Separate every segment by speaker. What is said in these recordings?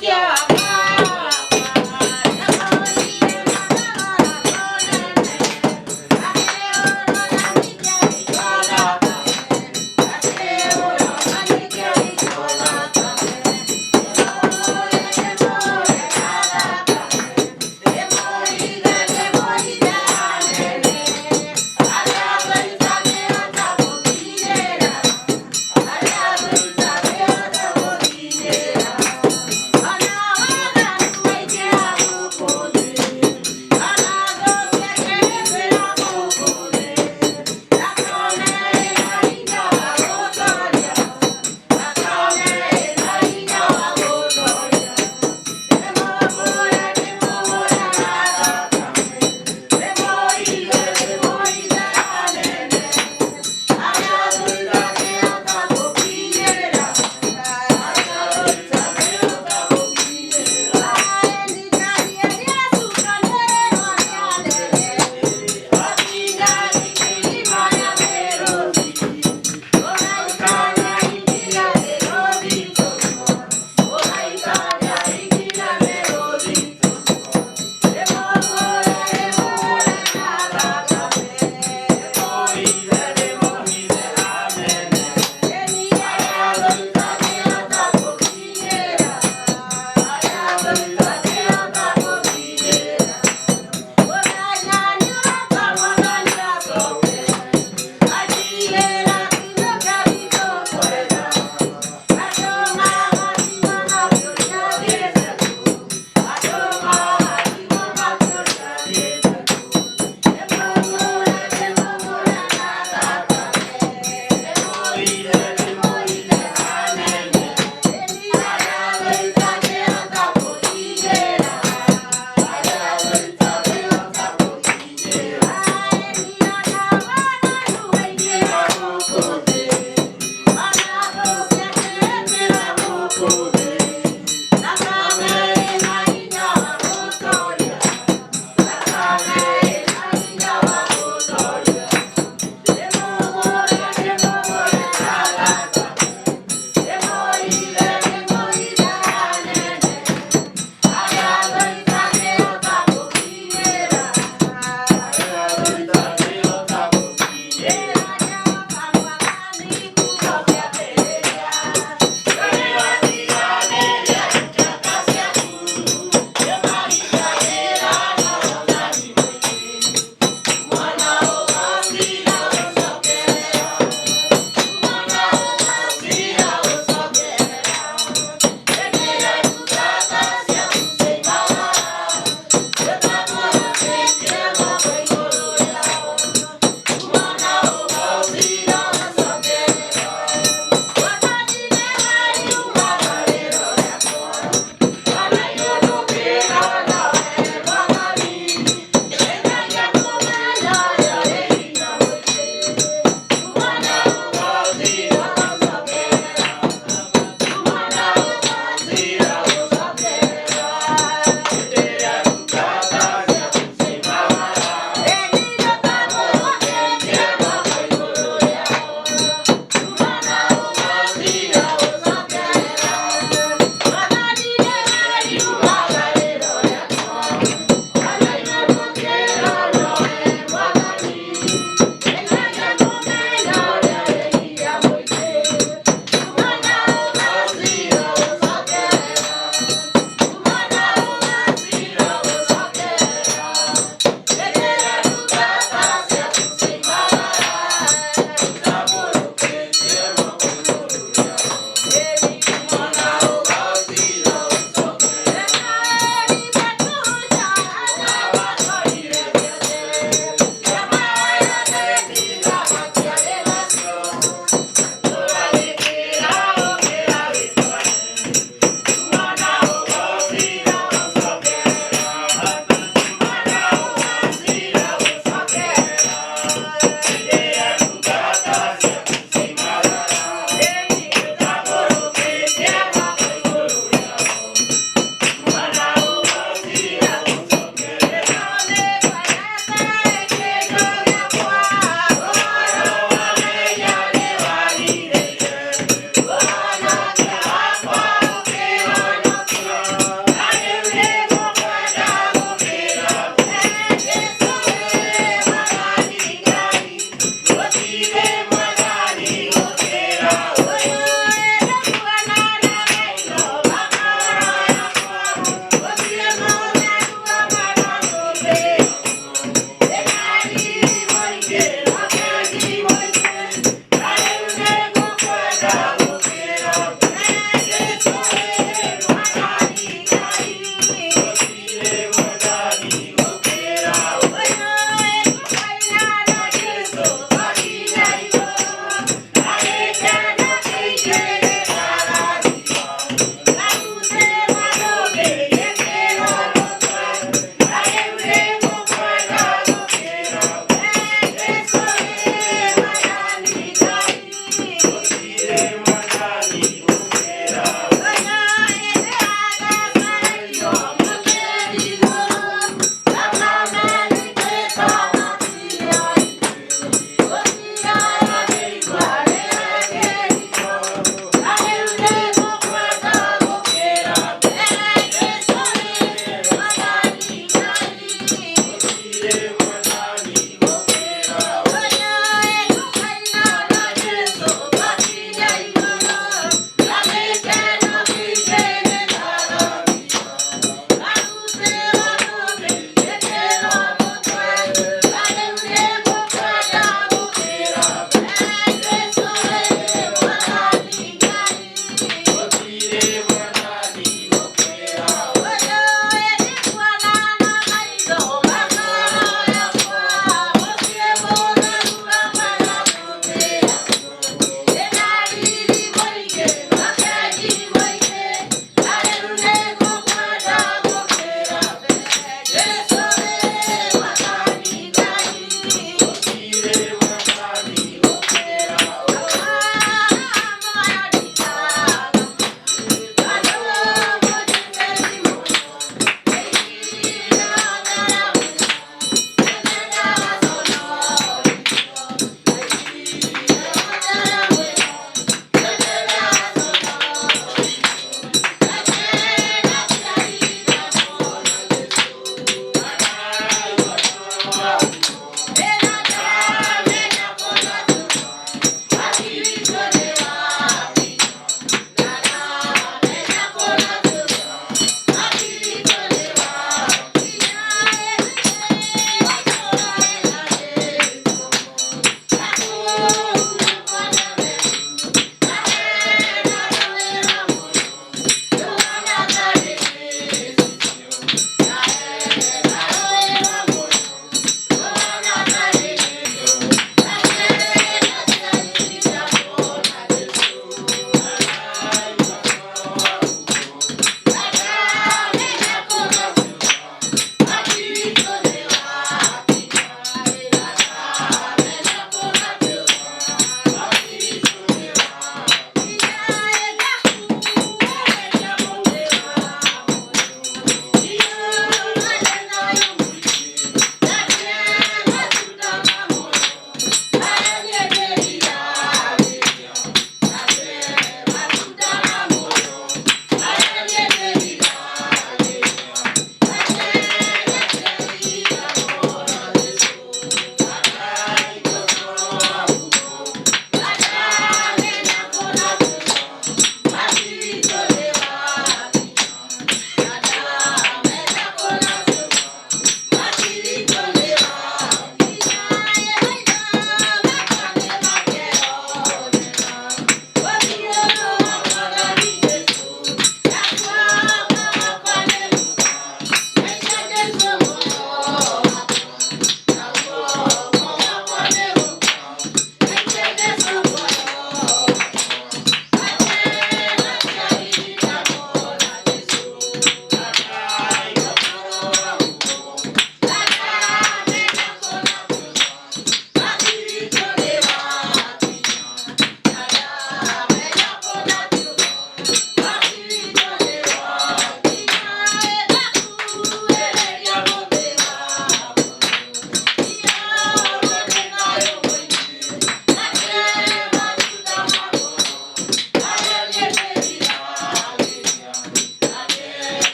Speaker 1: Kia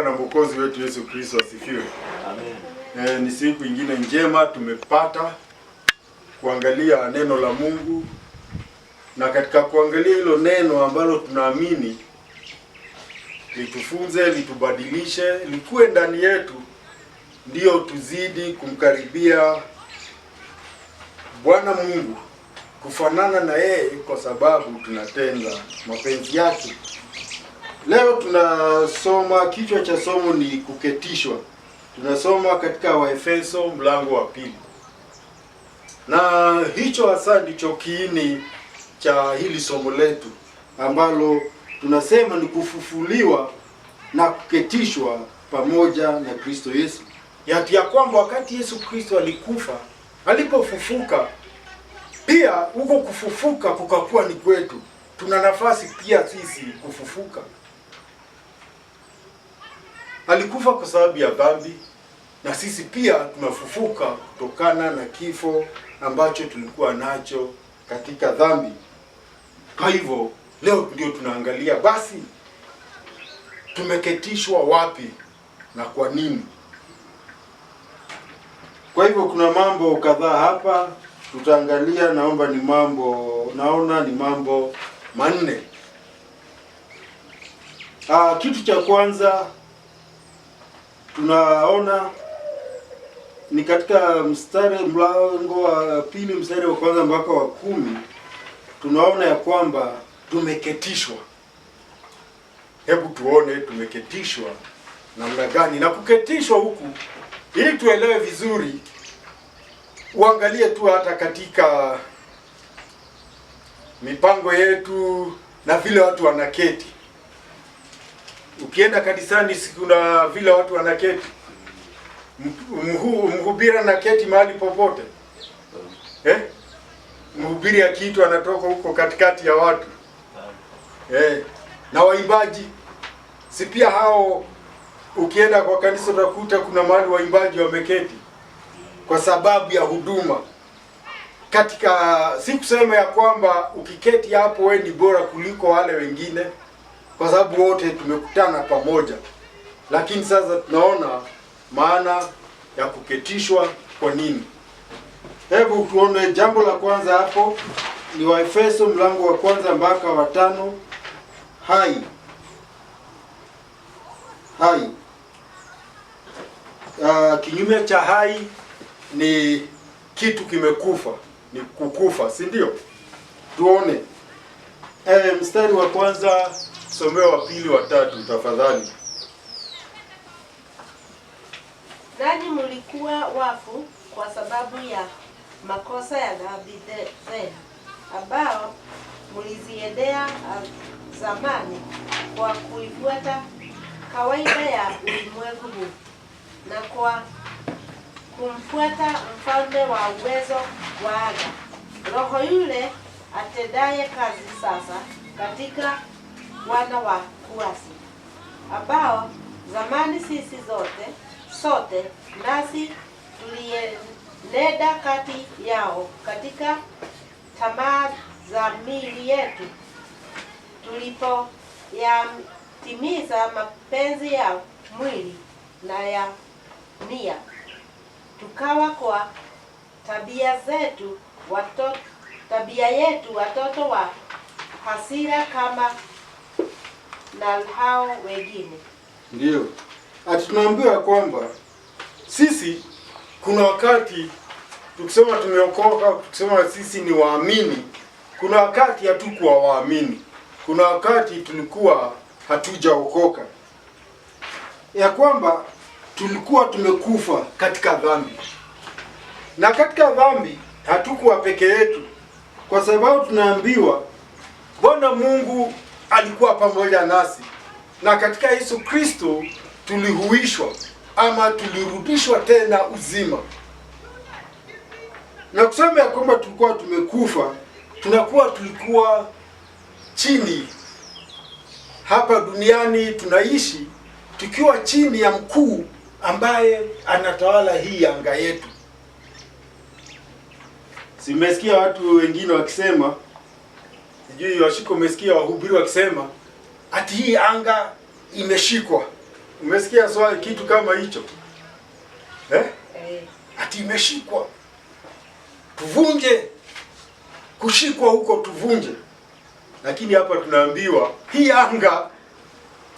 Speaker 1: na Mwokozi wetu Yesu Kristo asifiwe.
Speaker 2: Amen.
Speaker 1: Ni siku ingine njema tumepata kuangalia neno la Mungu, na katika kuangalia hilo neno ambalo tunaamini litufunze, litubadilishe, likuwe ndani yetu, ndio tuzidi kumkaribia Bwana Mungu, kufanana na yeye, kwa sababu tunatenda mapenzi yake. Leo tunasoma, kichwa cha somo ni kuketishwa. Tunasoma katika Waefeso mlango wa 2. Na hicho hasa ndicho kiini cha hili somo letu, ambalo tunasema ni kufufuliwa na kuketishwa pamoja na Kristo Yesu. Ya kwamba wakati Yesu Kristo alikufa, alipofufuka, pia huko kufufuka kukakuwa ni kwetu. Tuna nafasi pia sisi kufufuka. Alikufa kwa sababu ya dhambi, na sisi pia tunafufuka kutokana na kifo ambacho tulikuwa nacho katika dhambi. Kwa hivyo leo ndio tunaangalia basi tumeketishwa wapi na kwa nini. Kwa hivyo kuna mambo kadhaa hapa tutaangalia, naona ni mambo manne. Kitu cha kwanza tunaona ni katika mlango wa 2 mstari wa kwanza mpaka wa 10. Tunaona ya kwamba tumeketishwa. Hebu tuone tumeketishwa namna gani. Na kuketishwa huku, ili tuelewe vizuri, uangalie tu hata katika mipango yetu na vile watu wanaketi. Ukienda kanisani, kuna vile watu wanaketi. Mhubiri anaketi mahali popote. Mhubiri akiitwa anatoka huko katikati ya watu. Na waimbaji, si pia hao, ukienda kwa kanisa utakuta kuna mahali waimbaji wameketi kwa sababu ya huduma. Si kusema ya kwamba ukiketi hapo wewe ni bora kuliko wale wengine, kwa sababu wote tumekutana pamoja. Lakini sasa tunaona maana ya kuketishwa kwa nini. Hebu tuone jambo la kwanza hapo ni Waefeso mlango wa 1 mpaka wa 5. Hai. Kinyume cha hai ni kitu kimekufa, ni kukufa, si ndio? Tuone mstari wa kwanza, someo wa 2 wa 3 tafadhali.
Speaker 3: Nanyi mlikuwa wafu kwa sababu ya makosa ya dhambi zenu, ambao mliziendea zamani kwa kuifuata kawaida ya ulimwengu huu, na kwa kumfuata mfalme wa uwezo wa anga, roho yule atendaye kazi sasa katika wana wa kuasi, ambao zamani sisi sote nasi tulienenda kati yao katika tamaa za miili yetu, tulipoyatimiza mapenzi ya mwili na ya nia, tukawa kwa tabia yetu watoto wa hasira kama na hao wengine.
Speaker 1: Ndio. Tunaambiwa kwamba sisi kuna wakati tukisema tumeokoka, tukisema sisi ni waamini, kuna wakati hatukuwa waamini. Kuna wakati tulikuwa hatujaokoka. Ya kwamba tulikuwa tumekufa katika dhambi. Na katika dhambi hatukuwa peke yetu, kwa sababu tunaambiwa Bwana Mungu alikuwa pamoja nasi. Na katika Yesu Kristo tulihuishwa ama tulirudishwa tena uzima. Na kusema ya kwamba tulikuwa tumekufa, tulikuwa chini hapa duniani, tunaishi tukiwa chini ya mkuu ambaye anatawala hii anga yetu. Simesikia watu wengine wakisema, sijui washiko umesikia wahubiri wakisema ati hii anga imeshikwa Umesikia swali kitu kama hicho? Ati imeshikwa. Tuvunje. Kushikwa huko tuvunje. Lakini hapa tunaambiwa hii anga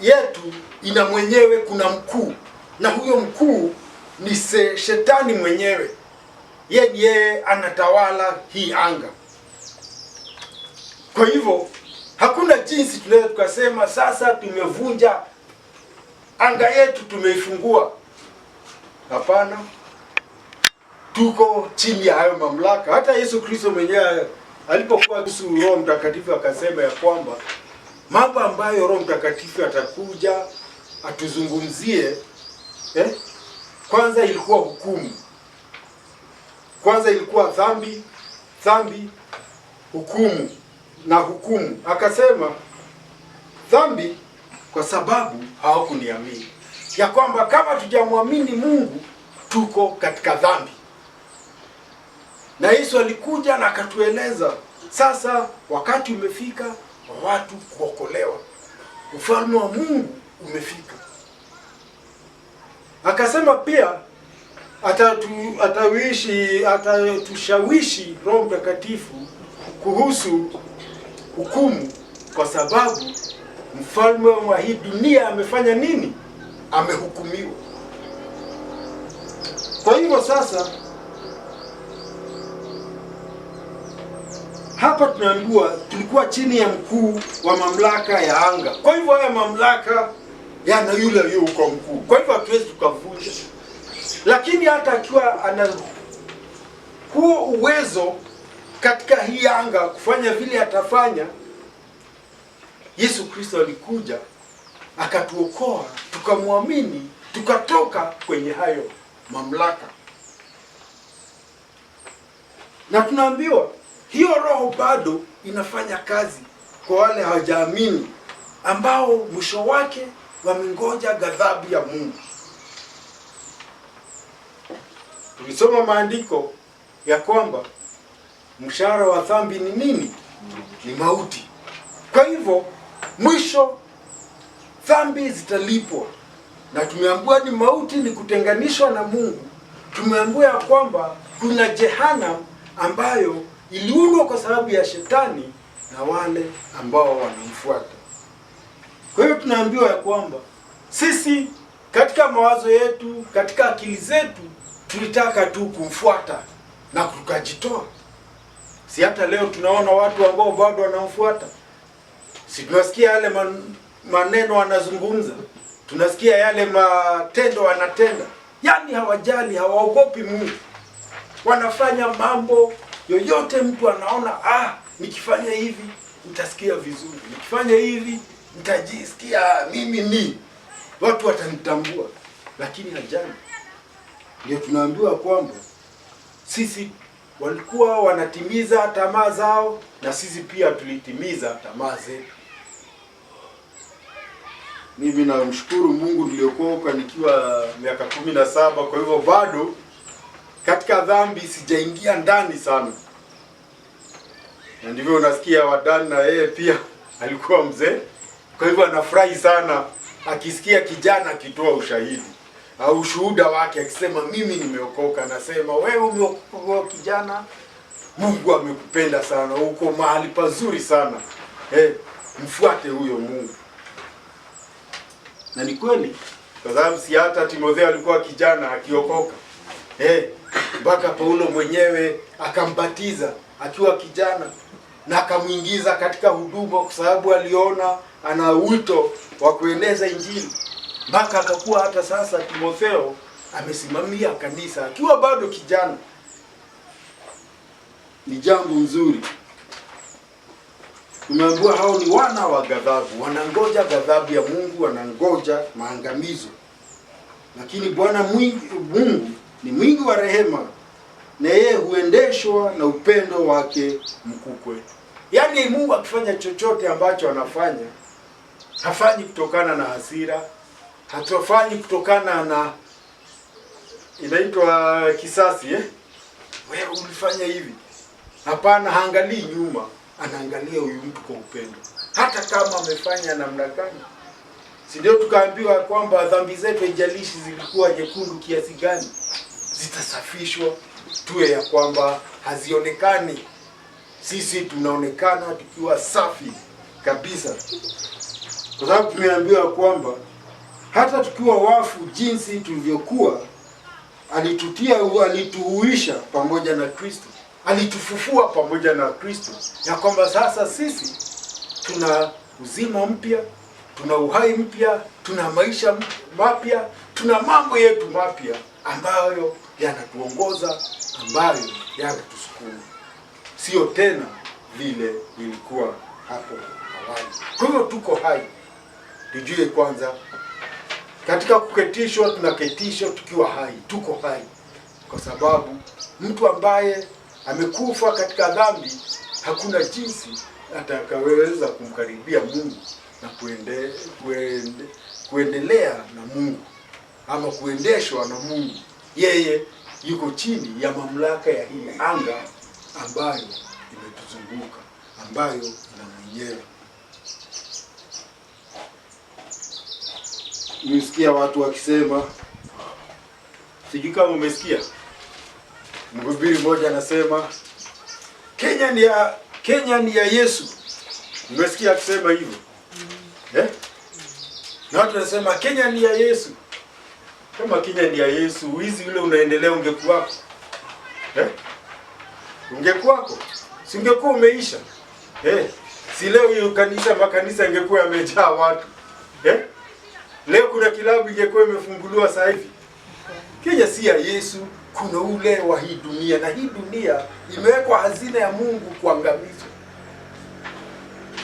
Speaker 1: yetu ina mwenyewe, kuna mkuu. Na huyo mkuu ni shetani mwenyewe. Yeye anatawala hii anga. Kwa hivyo hakuna jinsi tunaweza tukasema sasa tumevunja anga yetu, tumeifungua. Hapana. Tuko chini ya hayo mamlaka. Hata Yesu Kristo mwenyewe alipokuwa kuhusu Roho Mtakatifu akasema ya kwamba mambo ambayo Roho Mtakatifu atakuja atuzungumzie, kwanza ilikuwa hukumu. Kwanza ilikuwa dhambi, hukumu na hukumu. Akasema dhambi kwa sababu hawakuniamini. Ya kwamba kama tujamwamini Mungu tuko katika dhambi. Na Yesu alikuja na akatueleza sasa wakati umefika wa watu kuokolewa. Ufalme wa Mungu umefika. Akasema pia atatushawishi Roho Mtakatifu kuhusu hukumu, kwa sababu mfalme wa hii dunia amefanya nini? Amehukumiwa. Kwa hivyo sasa hapa tunaambiwa tulikuwa chini ya mkuu wa mamlaka ya anga. Kwa hivyo haya mamlaka yana yule yuko mkuu. Kwa hivyo hatuwezi tukavunja. Lakini hata akiwa ana huo uwezo katika hii anga kufanya vile atafanya, Yesu Kristo alikuja akatuokoa, tukamwamini, tukatoka kwenye hayo mamlaka. Na tunaambiwa hiyo roho bado inafanya kazi kwa wale hawajaamini, ambao mwisho wake wamengoja ghadhabu ya Mungu. Tulisoma maandiko ya kwamba mshahara wa dhambi ni nini? Ni mauti. Kwa hivyo mwisho dhambi zitalipwa. Na tumeambiwa ni mauti, ni kutenganishwa na Mungu. Tumeambiwa ya kwamba kuna jehanamu ambayo iliundwa kwa sababu ya shetani na wale ambao wanamfuata. Kwa hiyo tunaambiwa ya kwamba sisi katika mawazo yetu, katika akili zetu, tulitaka tu kumfuata na tukajitoa. Si hata leo tunaona watu ambao bado wanamfuata. Si tunasikia yale maneno wanazungumza, tunasikia yale matendo wanatenda. Yaani hawajali, hawaogopi Mungu. Wanafanya mambo yoyote mtu anaona, nikifanya hivi nitasikia vizuri, nikifanya hivi nitajisikia mimi ni watu watanitambua. Lakini hajali. Ndio tunaambiwa kwamba sisi walikuwa wanatimiza tamaa zao, na sisi pia tulitimiza tamaa zetu. Mimi namshukuru Mungu niliokoka nikiwa miaka 17, kwa hivyo bado katika dhambi sijaingia ndani sana. Na ndivyo unasikia Wadani na yeye pia alikuwa mzee. Kwa hivyo anafurahi sana akisikia kijana akitoa ushahidi au ushuhuda wake akisema mimi nimeokoka. Nasema wewe umeokoka kijana, Mungu amekupenda sana, uko mahali pazuri sana. Mfuate huyo Mungu. Na ni kweli, kwa sababu si hata Timotheo alikuwa kijana akiokoka. Mpaka Paulo mwenyewe akambatiza akiwa kijana na akamuingiza katika huduma, kwa sababu aliona ana wito wa kueneza Injili. Mpaka akakuwa hata sasa Timotheo amesimamia kanisa akiwa bado kijana. Ni jambo nzuri. Tumeambiwa hao ni wana wa ghadhabu, wanangoja ghadhabu ya Mungu, wanangoja maangamizo. Lakini Bwana Mungu ni mwingi wa rehema, na yeye huendeshwa na upendo wake mkuu kwetu. Yaani Mungu akifanya chochote ambacho anafanya, hafanyi kutokana na hasira, hatafanyi kutokana na inaitwa kisasi, wewe ulifanya hivi. Hapana, haangalii nyuma, anaangalia huyu mtu kwa upendo. Hata kama amefanya namna gani. Si ndio tukaambiwa kwamba dhambi zetu haijalishi zilikuwa nyekundu kiasi gani, zitasafishwa, tuwe ya kwamba hazionekani. Sisi tunaonekana tukiwa safi kabisa, kwa sababu tumeambiwa kwamba hata tukiwa wafu jinsi tulivyokuwa, alituhuisha pamoja na Kristo, alitufufua pamoja na Kristo, ya kwamba sasa sisi tuna uzima mpya, tuna uhai mpya, tuna maisha mapya, tuna mambo yetu mapya ambayo yanatuongoza, ambayo yanatusukuma, sio tena vile ilikuwa hapo awali. Kwa hivyo tuko hai. Tujue kwanza, katika kuketishwa, tunaketishwa tukiwa hai, tuko hai, kwa sababu mtu ambaye amekufa katika dhambi hakuna jinsi atakaweza kumkaribia Mungu na kuendelea na Mungu ama kuendeshwa na Mungu. Yeye yuko chini ya mamlaka ya hii anga ambayo imetuzunguka, ambayo ina mwenyewe. Nimesikia watu wakisema, sijui kama umesikia, mhubiri mmoja anasema Kenya ni ya Yesu. Umesikia akisema hivyo? Na watu wanasema Kenya ni ya Yesu. Kama Kenya ni ya Yesu, wizi ule unaendelea ungekuwako. Ungekuwako. Si ungekuwa umeisha. Si leo hiyo makanisa ingekuwa yamejaa watu. Leo kuna kilabu ingekuwa imefunguliwa sasa hivi. Kenya si ya Yesu, kuna ule wa hii dunia, na hii dunia imewekwa hazina ya Mungu kuangamizwa.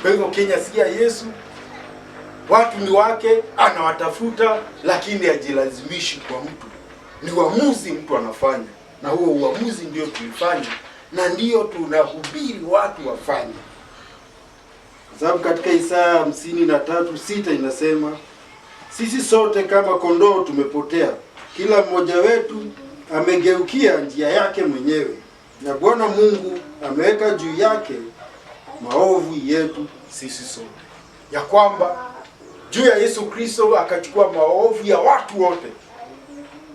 Speaker 1: Kwa hivyo Kenya si ya Yesu, watu ni wake, anawatafuta, lakini hajilazimishi kwa mtu. Ni uamuzi mtu anafanya, na huo uamuzi ndio tulifanya, na ndio tunahubiri watu wafanye. Kwa sababu katika Isaya 53:6 inasema, sisi sote kama kondoo tumepotea, kila mmoja wetu amegeukia njia yake mwenyewe, na Bwana Mungu ameweka juu yake maovu yetu sisi sote. Ya kwamba juu ya Yesu Kristo akachukua maovu ya watu wote.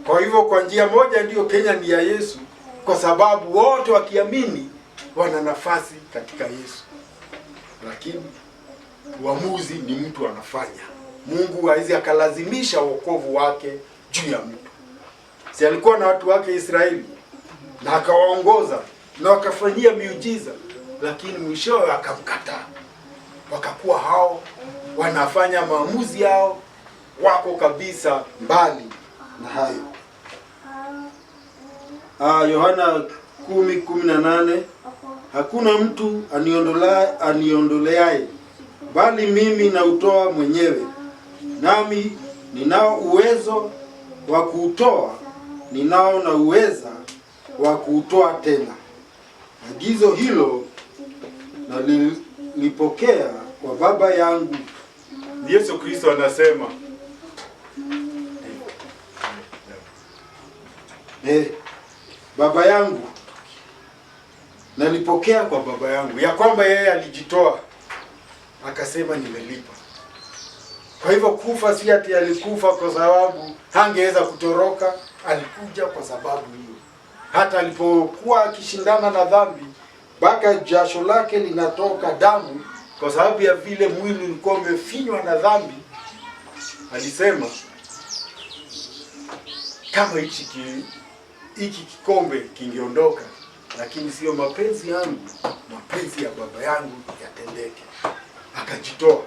Speaker 1: Kwa hivyo kwa njia moja ndiyo Kenya ni ya Yesu, kwa sababu wote wakiamini wana nafasi katika Yesu. Lakini uamuzi ni mtu anafanya. Mungu hawezi akalazimisha wokovu wake juu ya mtu. Si alikuwa na watu wake Israeli na akawaongoza na wakafanyia miujiza, lakini mwishowe akamkataa. Wakakuwa hao wanafanya maamuzi yao, wako kabisa mbali na hayo. Yohana 10:18, hakuna mtu aniondoleaye, bali mimi nautoa mwenyewe, nami ninao uwezo wa kuutoa, ninao na uweza wa kuutoa tena. Agizo hilo nalipokea kwa Baba yangu. Yesu Kristo anasema, Baba yangu, nalipokea kwa Baba yangu, ya kwamba yeye alijitoa akasema nimelipa. Kwa hivyo kufa si ati alikufa kwa sababu hangeweza kutoroka, alikuja kwa sababu hiyo. Hata alipokuwa akishindana na dhambi, mpaka jasho lake linatoka damu kwa sababu ya vile mwili ulikuwa umefinywa na dhambi, alisema kama hiki kikombe kingeondoka, lakini sio mapenzi yangu, mapenzi ya Baba yangu yatendeke. Akajitoa.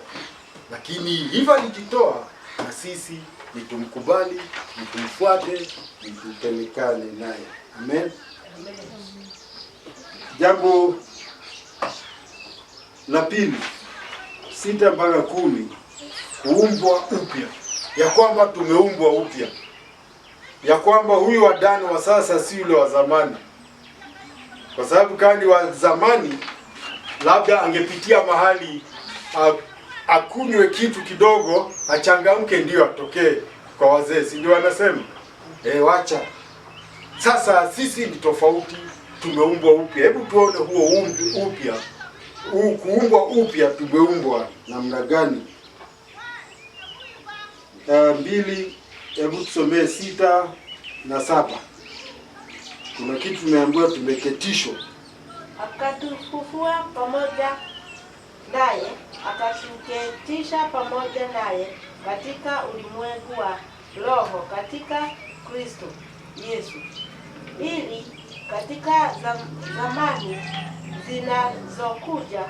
Speaker 1: Lakini hivyo alijitoa, na sisi nitumkubali, nitumfuate, nitupelekane naye. Amen. Jambo la pili, 6 mpaka 10, kuumbwa upya. Ya kwamba tumeumbwa upya. Ya kwamba huyu Adani wa sasa si yule wa zamani. Kwa sababu kani wa zamani labda angepitia mahali akunywe kitu kidogo, achangamke ndio atokee kwa wazee, si ndio wanasema? Wacha. Sasa sisi ni tofauti, tumeumbwa upya. Hebu tuone huo upya. Kuumbwa upya tumeumbwa namna gani? 2, hebu tusomee 6 na 7. Kuna kitu tumeambiwa tumeketishwa.
Speaker 3: Akatufufua pamoja naye, akatuketisha pamoja naye katika ulimwengu wa roho katika Kristo Yesu, ili katika zamani zinazokuja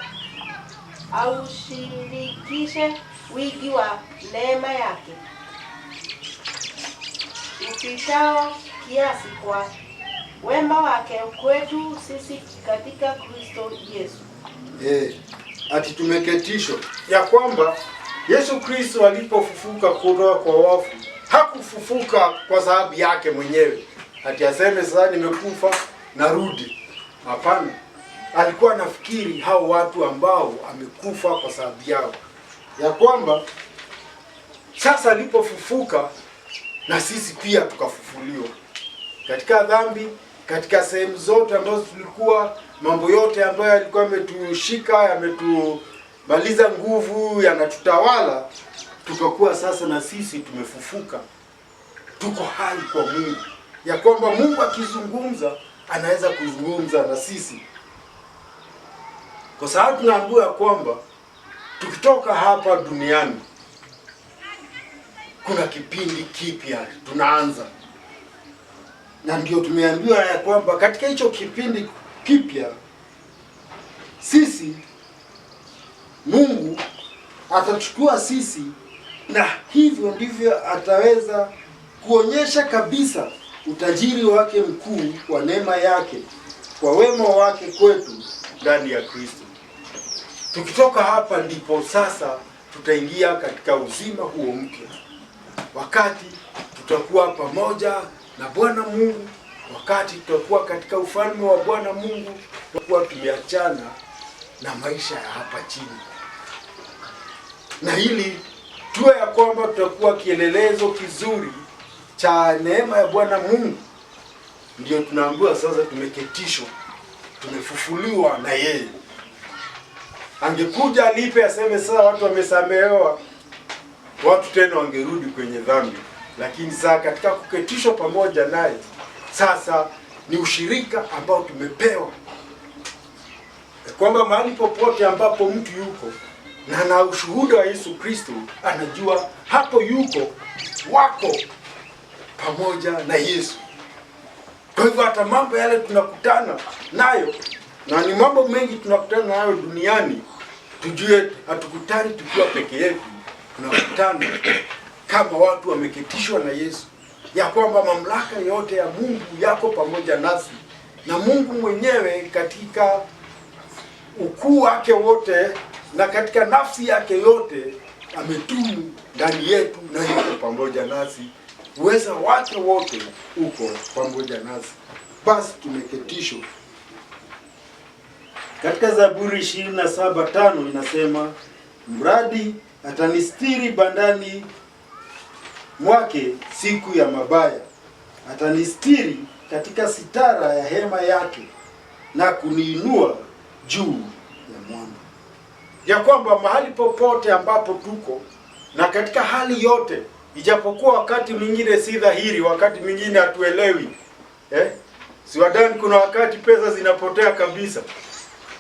Speaker 3: aushirikishe wingi wa neema yake upitao kiasi kwa wema wake kwetu sisi katika Kristo Yesu.
Speaker 1: Ati tumeketishwa, ya kwamba Yesu Kristo alipofufuka kutoka kwa wafu hakufufuka kwa sababu yake mwenyewe, ati aseme sasa nimekufa narudi. Hapana, alikuwa anafikiri hao watu ambao amekufa kwa sababu yao, ya kwamba sasa alipofufuka na sisi pia tukafufuliwa katika dhambi, katika sehemu zote ambazo tulikuwa, mambo yote ambayo yalikuwa yametushika, yametumaliza nguvu, yanatutawala, tukakuwa sasa na sisi tumefufuka, tuko hai kwa Mungu, ya kwamba Mungu akizungumza anaweza kuzungumza na sisi, kwa sababu tunaambiwa kwamba tukitoka hapa duniani kuna kipindi kipya tunaanza, na ndio tumeambiwa ya kwamba katika hicho kipindi kipya sisi Mungu atachukua sisi, na hivyo ndivyo ataweza kuonyesha kabisa utajiri wake mkuu wa neema yake kwa wema wake kwetu ndani ya Kristo. Tukitoka hapa ndipo sasa tutaingia katika uzima huo mpya, wakati tutakuwa pamoja na Bwana Mungu, wakati tutakuwa katika ufalme wa Bwana Mungu, tutakuwa tumeachana na maisha ya hapa chini, na ili tuwe ya kwamba tutakuwa kielelezo kizuri cha neema ya Bwana Mungu. Ndio tunaambiwa sasa tumeketishwa, tumefufuliwa na yeye. Angekuja alipe aseme sasa watu wamesamehewa, watu tena wangerudi kwenye dhambi, lakini sasa katika kuketishwa pamoja naye sasa ni ushirika ambao tumepewa, kwamba mahali popote ambapo mtu yuko na na ushuhuda wa Yesu Kristo, anajua hapo yuko wako pamoja na Yesu. Kwa hivyo hata mambo yale tunakutana nayo, na ni mambo mengi tunakutana nayo duniani, tujue hatukutani tukiwa peke yetu, tunakutana kama watu wameketishwa na Yesu, ya kwamba mamlaka yote ya Mungu yako pamoja nasi, na Mungu mwenyewe katika ukuu wake wote na katika nafsi yake yote ametumu ndani yetu na yuko pamoja nasi. Uweza wake wote uko pamoja nasi. Basi tumeketishwa. Katika Zaburi 27:5 inasema, mradi atanistiri bandani mwake siku ya mabaya, atanistiri katika sitara ya hema yake na kuniinua juu ya mwamba. Ya kwamba mahali popote ambapo tuko na katika hali yote, ijapokuwa wakati mwingine si dhahiri, wakati mwingine hatuelewi, siwadani kuna wakati pesa zinapotea kabisa,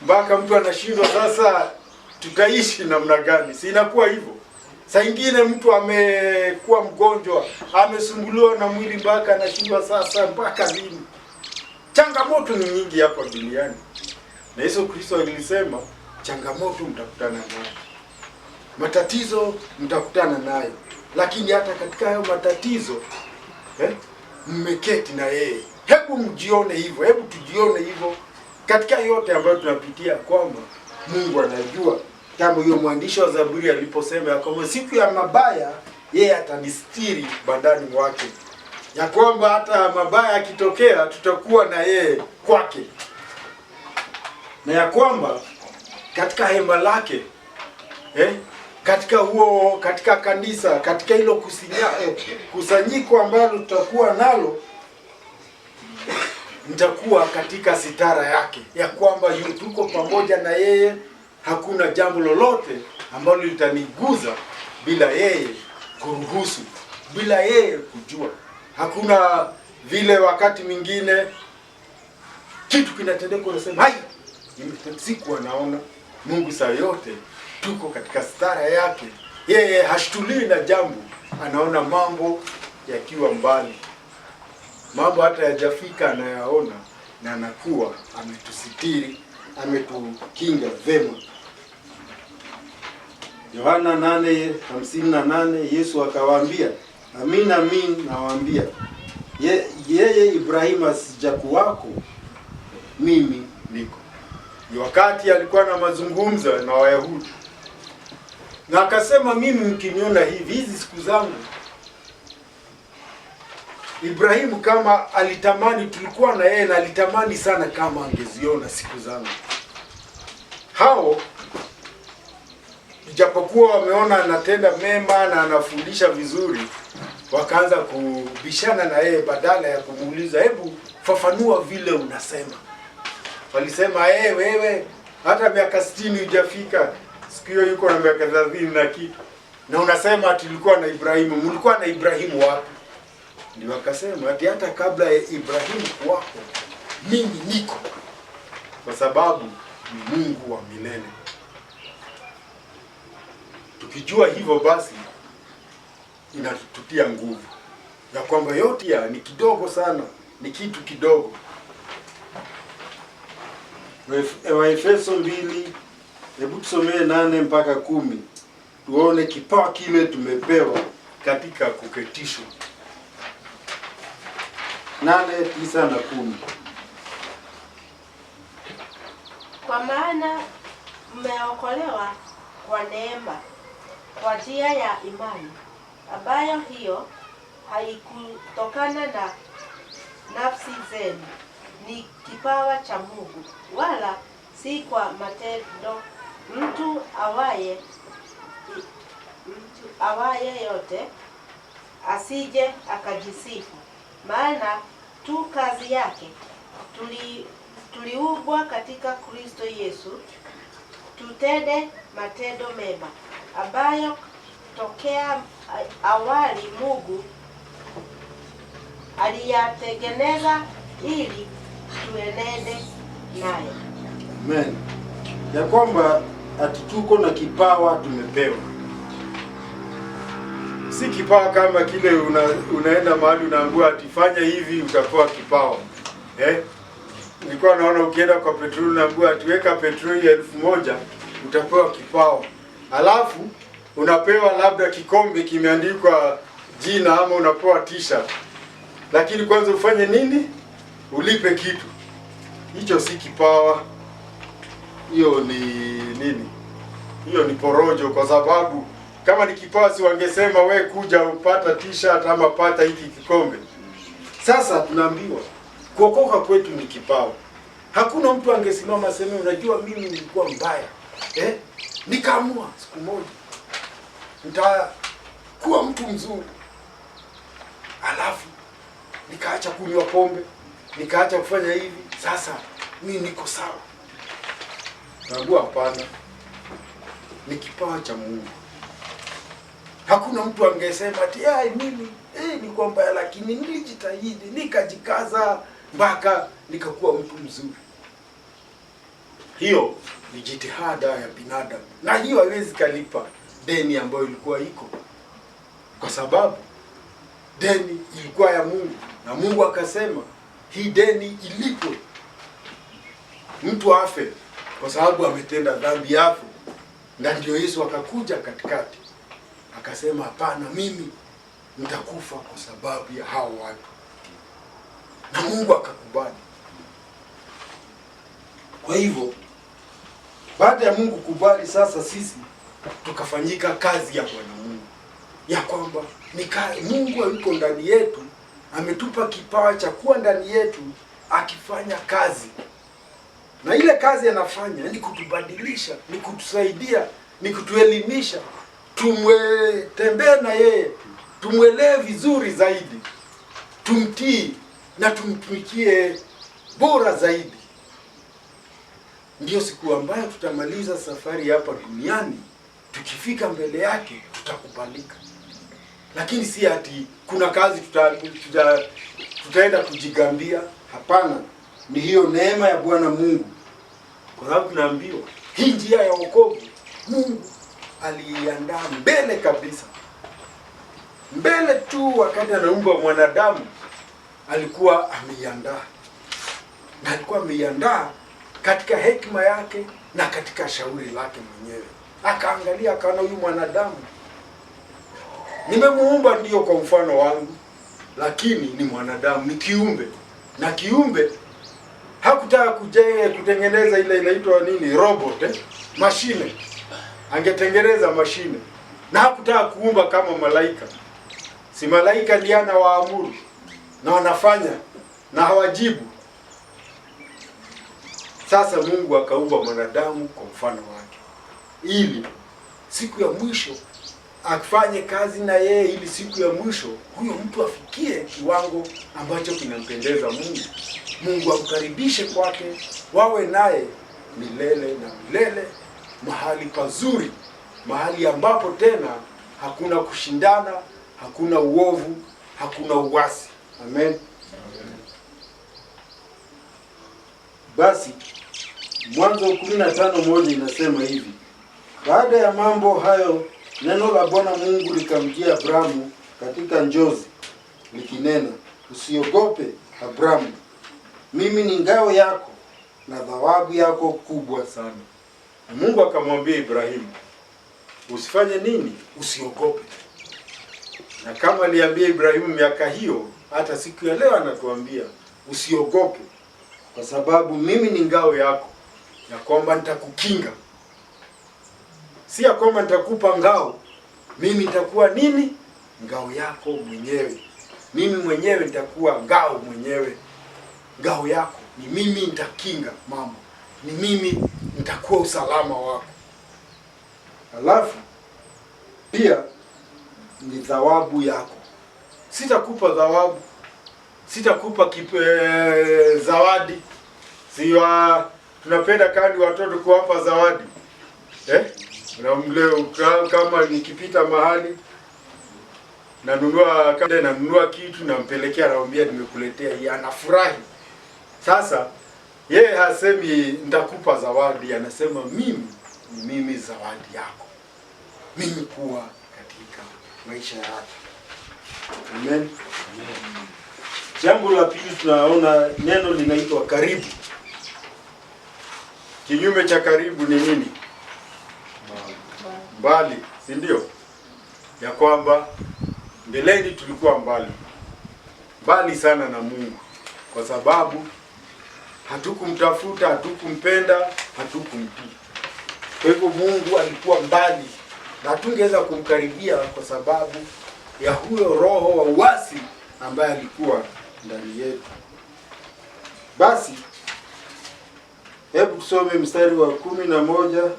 Speaker 1: mpaka mtu anashindwa sasa tutaishi namna gani. Si inakuwa hivyo? Saa ingine mtu amekuwa mgonjwa, amesumbuliwa na mwili mpaka anashindwa sasa mpaka lini. Changamoto ni nyingi hapa duniani, na Yesu Kristo alisema changamoto mtakutana nayo, matatizo mtakutana nayo, lakini hata katika hayo matatizo mmeketi na yeye. Hebu mjione hivyo, hebu tujione hivyo katika yote ambayo tunapitia, kwamba Mungu anajua, kama hiyo mwandishi wa Zaburi aliposema ya kwamba siku ya mabaya yeye atanistiri bandani mwake, ya kwamba hata mabaya yakitokea tutakuwa na yeye kwake, na ya kwamba katika hema lake katika kanisa, katika hilo kusanyiko ambalo tutakuwa nalo, nitakuwa katika sitara yake, ya kwamba tuko pamoja na yeye. Hakuna jambo lolote ambalo litaniguza bila yeye kuruhusu bila yeye kujua. Hakuna vile wakati mwingine kitu kinatendeka unasema hai, sikuwa naona. Mungu saa yote tuko katika stara yake. Yeye hashtulii na jambo, anaona mambo yakiwa mbali, mambo hata yajafika anayaona, na anakuwa ametusitiri, ametukinga vema. Yohana 8:58 Yesu akawaambia, amin amin nawaambia, yeye Ibrahimu asijakuwako, mimi niko. Ni wakati alikuwa na mazungumzo na Wayahudi, na akasema, mimi mkiniona hizi siku zangu. Ibrahimu kama alitamani, tulikuwa na yeye na alitamani sana kama angeziona siku zangu. Hao ijapokuwa wameona anatenda mema na anafundisha vizuri, wakaanza kubishana na yeye badala ya kumuuliza, hebu fafanua vile unasema. Walisema, wewe hata miaka 60 hujafika. Siku hiyo yuko na miaka 30 na kitu, na unasema tulikuwa na Ibrahimu. Mlikuwa na Ibrahimu wapi? Ndio wakasema ati hata kabla ya Ibrahimu kuwako, mimi niko, kwa sababu ni Mungu wa milele. Tukijua hivyo basi inatutia nguvu ya kwamba yote ni kidogo sana, ni kitu kidogo. Waefeso 2, hebu tusomee 8 mpaka 10. Tuone kipawa kile tumepewa katika kuketishwa. 8, 9 na 10.
Speaker 3: Kwa maana mmeokolewa kwa neema, kwa njia ya imani, ambayo hiyo haikutokana na nafsi zenu, ni kipawa cha Mungu, wala si kwa matendo, mtu awaye yote asije akajisifu. Maana tu kazi yake tuliumbwa katika Kristo Yesu tutende matendo mema, ambayo tokea awali Mungu aliyatengeneza ili tuenende naye.
Speaker 1: Amen. Ya kwamba tuko na kipawa tumepewa. Si kipawa kama kile unaenda mahali unaambiwa atifanya hivi utapewa kipawa. Nilikuwa naona ukienda kwa petroli unaambiwa atiweka petroli 1000 utapewa kipawa. Alafu unapewa labda kikombe kimeandikwa jina, ama unapewa t-shirt. Lakini kwanza ufanye nini? Ulipe kitu. Hicho si kipawa. Hiyo ni nini? Hiyo ni porojo, kwa sababu kama ni kipawa si wangesema we kuja upata t-shirt ama pata hiki kikombe. Sasa tunaambiwa kuokoka kwetu ni kipawa. Hakuna mtu angesimama aseme unajua mimi nilikuwa mbaya. Nikaamua siku moja nitakuwa mtu mzuri. Alafu nikaacha kunywa pombe, nikaacha kufanya hivi, sasa mimi niko sawa. Naambia hapana. Ni kipawa cha Mungu. Hakuna mtu angesema ati mimi nilikuwa mbaya, lakini nilijitahidi, nikajikaza mpaka nikakuwa mtu mzuri. Hiyo ni jitihada ya binadamu, na hiyo haiwezi kalipa deni ambayo ilikuwa iko, kwa sababu deni ilikuwa ya Mungu, na Mungu akasema hii deni ilipwe. Mtu afe kwa sababu ametenda dhambi yako, na ndio Yesu akakuja katikati akasema hapana, mimi nitakufa kwa sababu ya hao watu, na Mungu akakubali. Kwa hivyo baada ya Mungu kubali, sasa sisi tukafanyika kazi ya Bwana Mungu, ya kwamba Mungu yuko ndani yetu, ametupa kipawa cha kuwa ndani yetu akifanya kazi. Na ile kazi anafanya ni kutubadilisha, ni kutusaidia, ni kutuelimisha, tumtembee na yeye, tumwelewe vizuri zaidi, tumtii na tumtumikie bora zaidi. Ndio siku ambayo tutamaliza safari hapa duniani, tukifika mbele yake tutakubalika. lakini si ati kuna kazi tutaenda kujigambia. Hapana, ni hiyo neema ya Bwana Mungu, kwa sababu tunaambiwa hii njia ya wokovu Mungu aliiandaa mbele kabisa, mbele tu. Wakati anaumba mwanadamu alikuwa ameiandaa, na alikuwa ameiandaa katika hekima yake na katika shauri lake mwenyewe. Akaangalia akaona, huyu mwanadamu nimemuumba ndio kwa mfano wangu, lakini ni mwanadamu, ni kiumbe, na kiumbe hakutaka kutengeneza ile inaitwa nini, robot, mashine. Angetengeneza mashine, na hakutaka kuumba kama malaika. Si malaika ndiye anawaamuru na wanafanya na hawajibu. Sasa Mungu akaumba mwanadamu kwa mfano wake, ili siku ya mwisho afanye kazi na yeye, ili siku ya mwisho huyo mtu afikie kiwango ambacho kinampendeza Mungu. Mungu amkaribishe kwake, wawe naye milele na milele, mahali pazuri, mahali ambapo tena hakuna kushindana, hakuna uovu, hakuna uasi. Amen. Basi Mwanzo 15:1 inasema hivi: baada ya mambo hayo, neno la Bwana Mungu likamjia Abrahamu katika njozi likinena, usiogope Abrahamu, mimi ni ngao yako na thawabu yako kubwa sana. Na Mungu akamwambia Ibrahimu, usifanye nini? Usiogope. Na kama aliambia Ibrahimu miaka hiyo, hata siku ya leo anatuambia usiogope, kwa sababu mimi ni ngao yako, ya kwamba nitakukinga. Si ya kwamba nitakupa ngao, mimi nitakuwa nini? Ngao yako mwenyewe. Mimi mwenyewe nitakuwa ngao mwenyewe. Ngao yako ni mimi, nitakinga mambo, ni mimi nitakuwa usalama wako. Alafu pia ni thawabu yako. Sitakupa thawabu, sitakupa zawadi. Siwa tunapenda kandi watoto kuwapa zawadi. Kama nikipita mahali nanunua kitu, nampelekea, naambia nimekuletea hii, anafurahi. Sasa yeye hasemi nitakupa zawadi, anasema mimi zawadi yako, mimi kuwa katika maisha yako. Amen. Jambo la pili, tunaona neno linaitwa karibu. Kinyume cha karibu ni nini? Mbali, si ndio? Ya kwamba mbeleni tulikuwa mbali sana na Mungu, kwa sababu hatukumtafuta, hatukumpenda, hatukumtii. Kwa hivyo Mungu alikuwa mbali na hatungeweza kumkaribia kwa sababu ya huyo roho wa uasi ambaye alikuwa ndani yetu. Basi hebu tusome mstari wa 11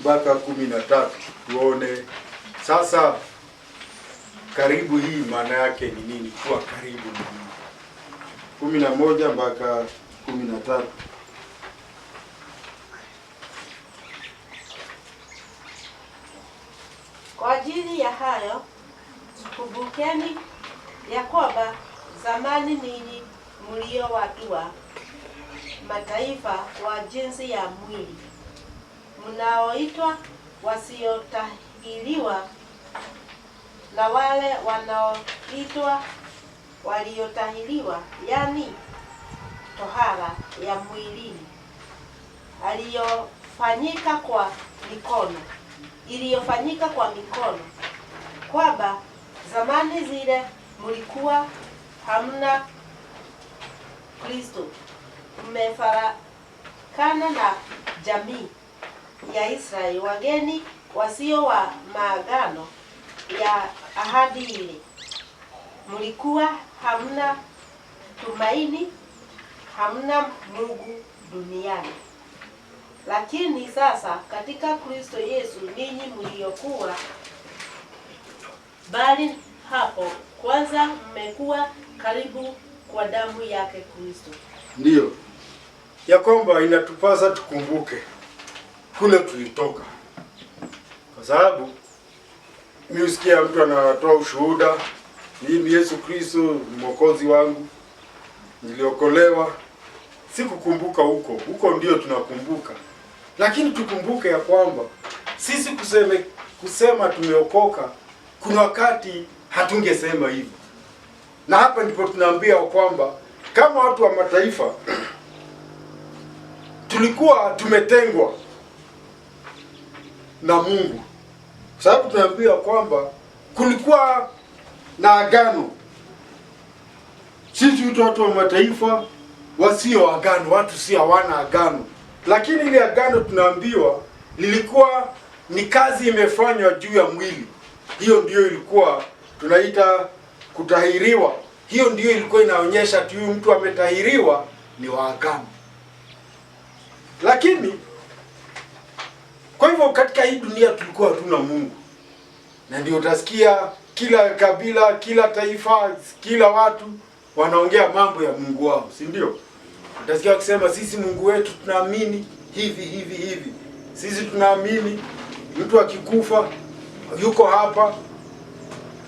Speaker 1: mpaka 13 tuone sasa karibu hii maana yake ni nini, kuwa karibu na Mungu. 11 mpaka 13.
Speaker 3: Kwa ajili ya hayo, kumbukeni ya kwamba zamani ninyi mlio watu wa mataifa wa jinsi ya mwili, mnaoitwa wasiotahiriwa na wale wanaoitwa waliotahiriwa, yani tohara ya mwilini iliyofanyika kwa mikono, kwamba zamani zile mlikuwa hamna Kristo, mmefarakana na jamii ya Israeli, wageni wasio wa maagano ya ahadi ile. Mlikuwa hamna tumaini, hamna Mungu duniani. Lakini sasa katika Kristo Yesu, ninyi mliokuwa bali hapo kwanza mmekuwa karibu kwa damu yake Kristo.
Speaker 1: Ndiyo ya kwamba inatupasa tukumbuke kule tulitoka, kwa sababu mimi usikia mtu anatoa ushuhuda, mimi Yesu Kristo ni mwokozi wangu, niliokolewa. Sikukumbuka huko ndio tunakumbuka. Lakini tukumbuke ya kwamba sisi kusema tumeokoka, kuna wakati hatungesema hivyo. Na hapa ndipo tunaambia kwamba kama watu wa mataifa tulikuwa tumetengwa na Mungu. Kwa sababu tunaambia kwamba kulikuwa na agano. Sisi watu wa mataifa wasio agano, watu si hawana agano. Lakini ile agano tunaambiwa lilikuwa ni kazi imefanywa juu ya mwili. Hiyo ndio ilikuwa tunaita kutahiriwa. Hiyo ndio ilikuwa inaonyesha tu mtu ametahiriwa ni wa agano. Lakini kwa hivyo katika hii dunia tulikuwa hatuna Mungu. Na ndio utasikia kila kabila, kila taifa, kila watu wanaongea mambo ya Mungu wao, si ndio? Utasikia wakisema sisi Mungu wetu tunaamini hivi. Sisi tunaamini mtu akikufa yuko hapa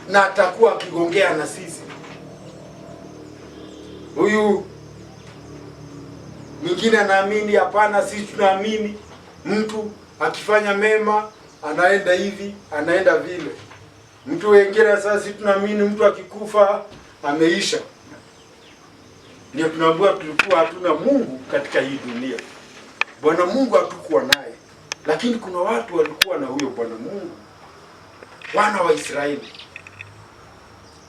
Speaker 1: na atakuwa akigongea na sisi. Huyu mwingine anaamini hapana, sisi tunaamini mtu akifanya mema anaenda hivi, anaenda vile. Mtu wengine sasa sisi tunaamini mtu akikufa ameisha. Ndio tunaambiwa tulikuwa hatuna Mungu katika hii dunia. Bwana Mungu hatukuwa naye. Lakini kuna watu walikuwa na huyo Bwana Mungu, wana wa Israeli.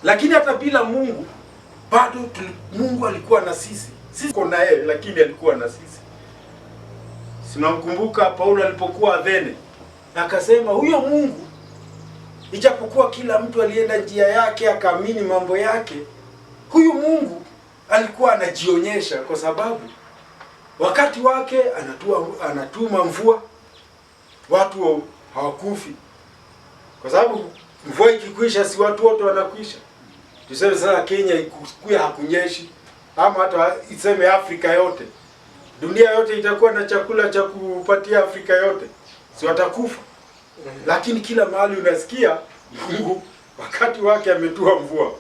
Speaker 1: Lakini hata bila Mungu bado Mungu alikuwa na sisi. Sisi tuko na yeye lakini alikuwa na sisi. Sinamkumbuka Paulo alipokuwa Athene, akasema huyo Mungu, ijapokuwa kila mtu alienda njia yake akaamini mambo yake, huyu Mungu alikuwa anajionyesha, kwa sababu wakati wake anatuma mvua, watu hawakufi. Kwa sababu mvua ikikwisha si watu wote wanakwisha. Tuseme sasa Kenya ikukuya hakunyeshi, ama hata iseme Afrika yote, dunia yote itakuwa na chakula cha kupatia Afrika yote, si watakufa. Lakini kila mahali unasikia Mungu wakati wake ametua mvua.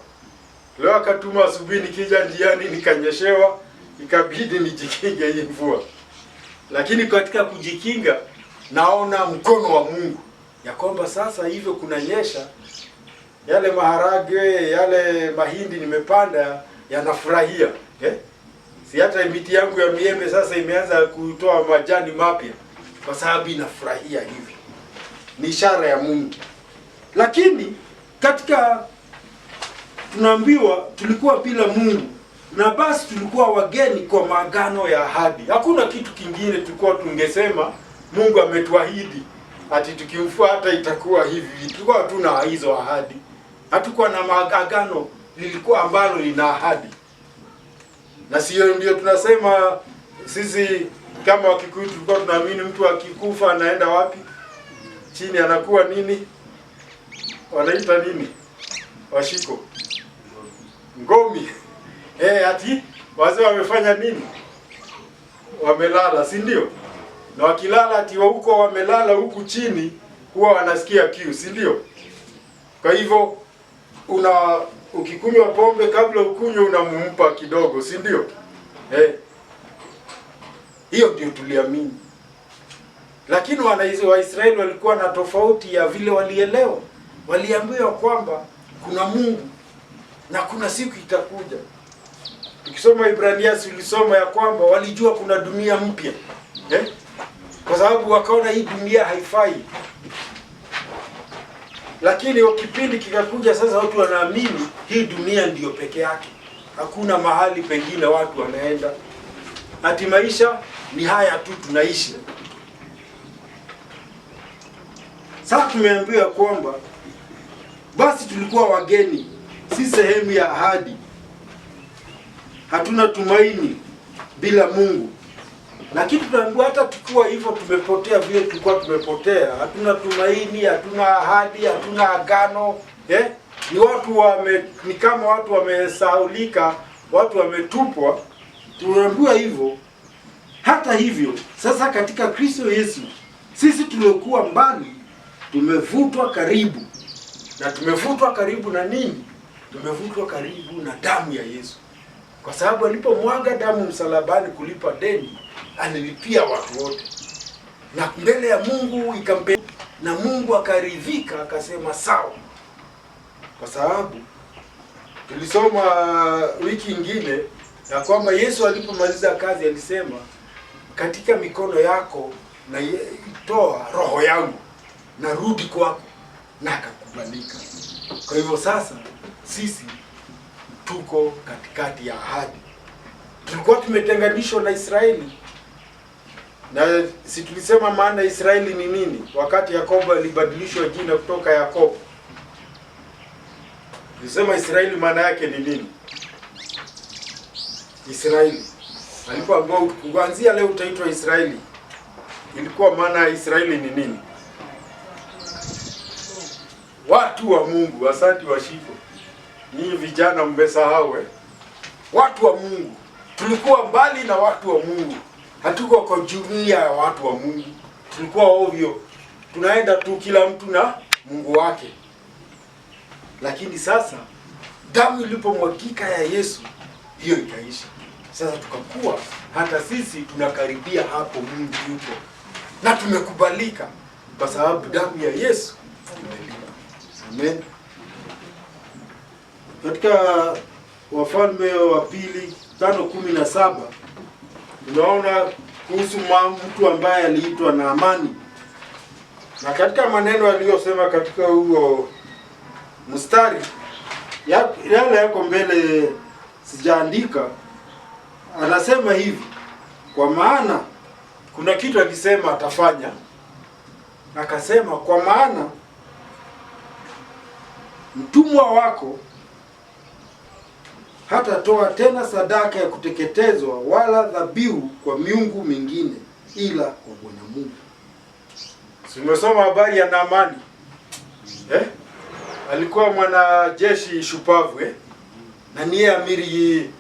Speaker 1: Leo akatuma asubuhi, nikija njiani nikanyeshewa, ikabidi nijikinge hii mvua. Lakini katika kujikinga naona mkono wa Mungu ya kwamba sasa hivyo kunanyesha, yale maharage, yale mahindi nimepanda yanafurahia. Si hata miti yangu ya miembe sasa imeanza kutoa majani mapya kwa sababu inafurahia hivi. Ni ishara ya Mungu. Lakini katika tunaambiwa tulikuwa bila Mungu, na basi tulikuwa wageni kwa maagano ya ahadi. Hakuna kitu kingine tulikuwa tungesema Mungu ametuahidi ati tukimfuata itakuwa hivi. Tulikuwa hatuna hizo ahadi. Hatukuwa na maagano lilikuwa ambalo lina ahadi. Na sio ndio tunasema sisi kama Wakikuyu tulikuwa tunaamini mtu akikufa anaenda wapi? Chini anakuwa nini? Wanaita nini? Washiko. Ngomi. Ati wazee wamefanya nini? Wamelala, si ndio? Na wakilala ati huko wamelala huku chini huwa wanasikia kiu, si ndio? Kwa hivyo ukikunywa pombe kabla ukunywe unamumpa kidogo, si ndio? Hiyo ndio tuliamini. Lakini Waisraeli walikuwa na tofauti ya vile walielewa. Waliambiwa kwamba kuna Mungu na kuna siku itakuja. Ukisoma Ibrania ulisoma ya kwamba walijua kuna dunia mpya. Kwa sababu wakaona hii dunia haifai. Lakini kipindi kikakuja sasa watu wanaamini hii dunia ndiyo peke yake. Hakuna mahali pengine watu wanaenda. Ati maisha ni haya tu tunaishi. Sasa tumeambiwa kwamba basi tulikuwa wageni, si sehemu ya ahadi. Hatuna tumaini bila Mungu. Lakini tunaambiwa hata tukiwa hivyo tumepotea vile tulikuwa tumepotea. Hatuna tumaini, hatuna ahadi, hatuna agano. Ni kama watu wamesahaulika, watu wametupwa. Tunaambiwa hivyo. Hata hivyo, sasa katika Kristo Yesu, sisi tuliokuwa mbali tumevutwa karibu. Na tumevutwa karibu na nini? Tumevutwa karibu na damu ya Yesu. Kwa sababu alipomwaga damu msalabani kulipa deni, alilipia watu wote. Na mbele ya Mungu ikampe, na Mungu akaridhika, akasema sawa. Kwa sababu tulisoma wiki ingine ya kwamba Yesu alipomaliza kazi alisema, katika mikono yako na toa roho yangu, na rudi kwako, na akakubalika. Kwa hivyo sasa sisi tuko katikati ya ahadi. Tulikuwa tumetenganishwa na Israeli. Na si tulisema maana Israeli ni nini? Wakati Yakobo alibadilishwa jina kutoka Yakobo, tulisema Israeli maana yake ni nini? Israeli alipoambiwa kuanzia leo utaitwa Israeli, ilikuwa maana ya Israeli ni nini? Watu wa Mungu. Asante Washiko, nyinyi vijana mmesahau. Watu wa Mungu. Tulikuwa mbali na watu wa Mungu. Hatuko kwa jumuiya ya watu wa Mungu. Tulikuwa ovyo. Tunaenda tu kila mtu na Mungu wake. Lakini sasa damu ilipomwagika ya Yesu, hiyo ikaisha. Sasa tukakuwa hata sisi tunakaribia hapo Mungu yupo. Na tumekubalika kwa sababu damu ya Yesu imelipa. Amen. Katika Wafalme wa Pili 5:17 tunaona kuhusu mtu ambaye aliitwa Naamani. Na katika maneno aliyosema katika huo mstari yale yako mbele sijaandika, anasema hivi, kwa maana kuna kitu alisema atafanya. Akasema, kwa maana mtumwa wako hatatoa tena sadaka ya kuteketezwa wala dhabihu kwa miungu mingine ila kwa Bwana Mungu. Tumesoma habari ya Naamani. Alikuwa mwanajeshi shupavu, na niye amiri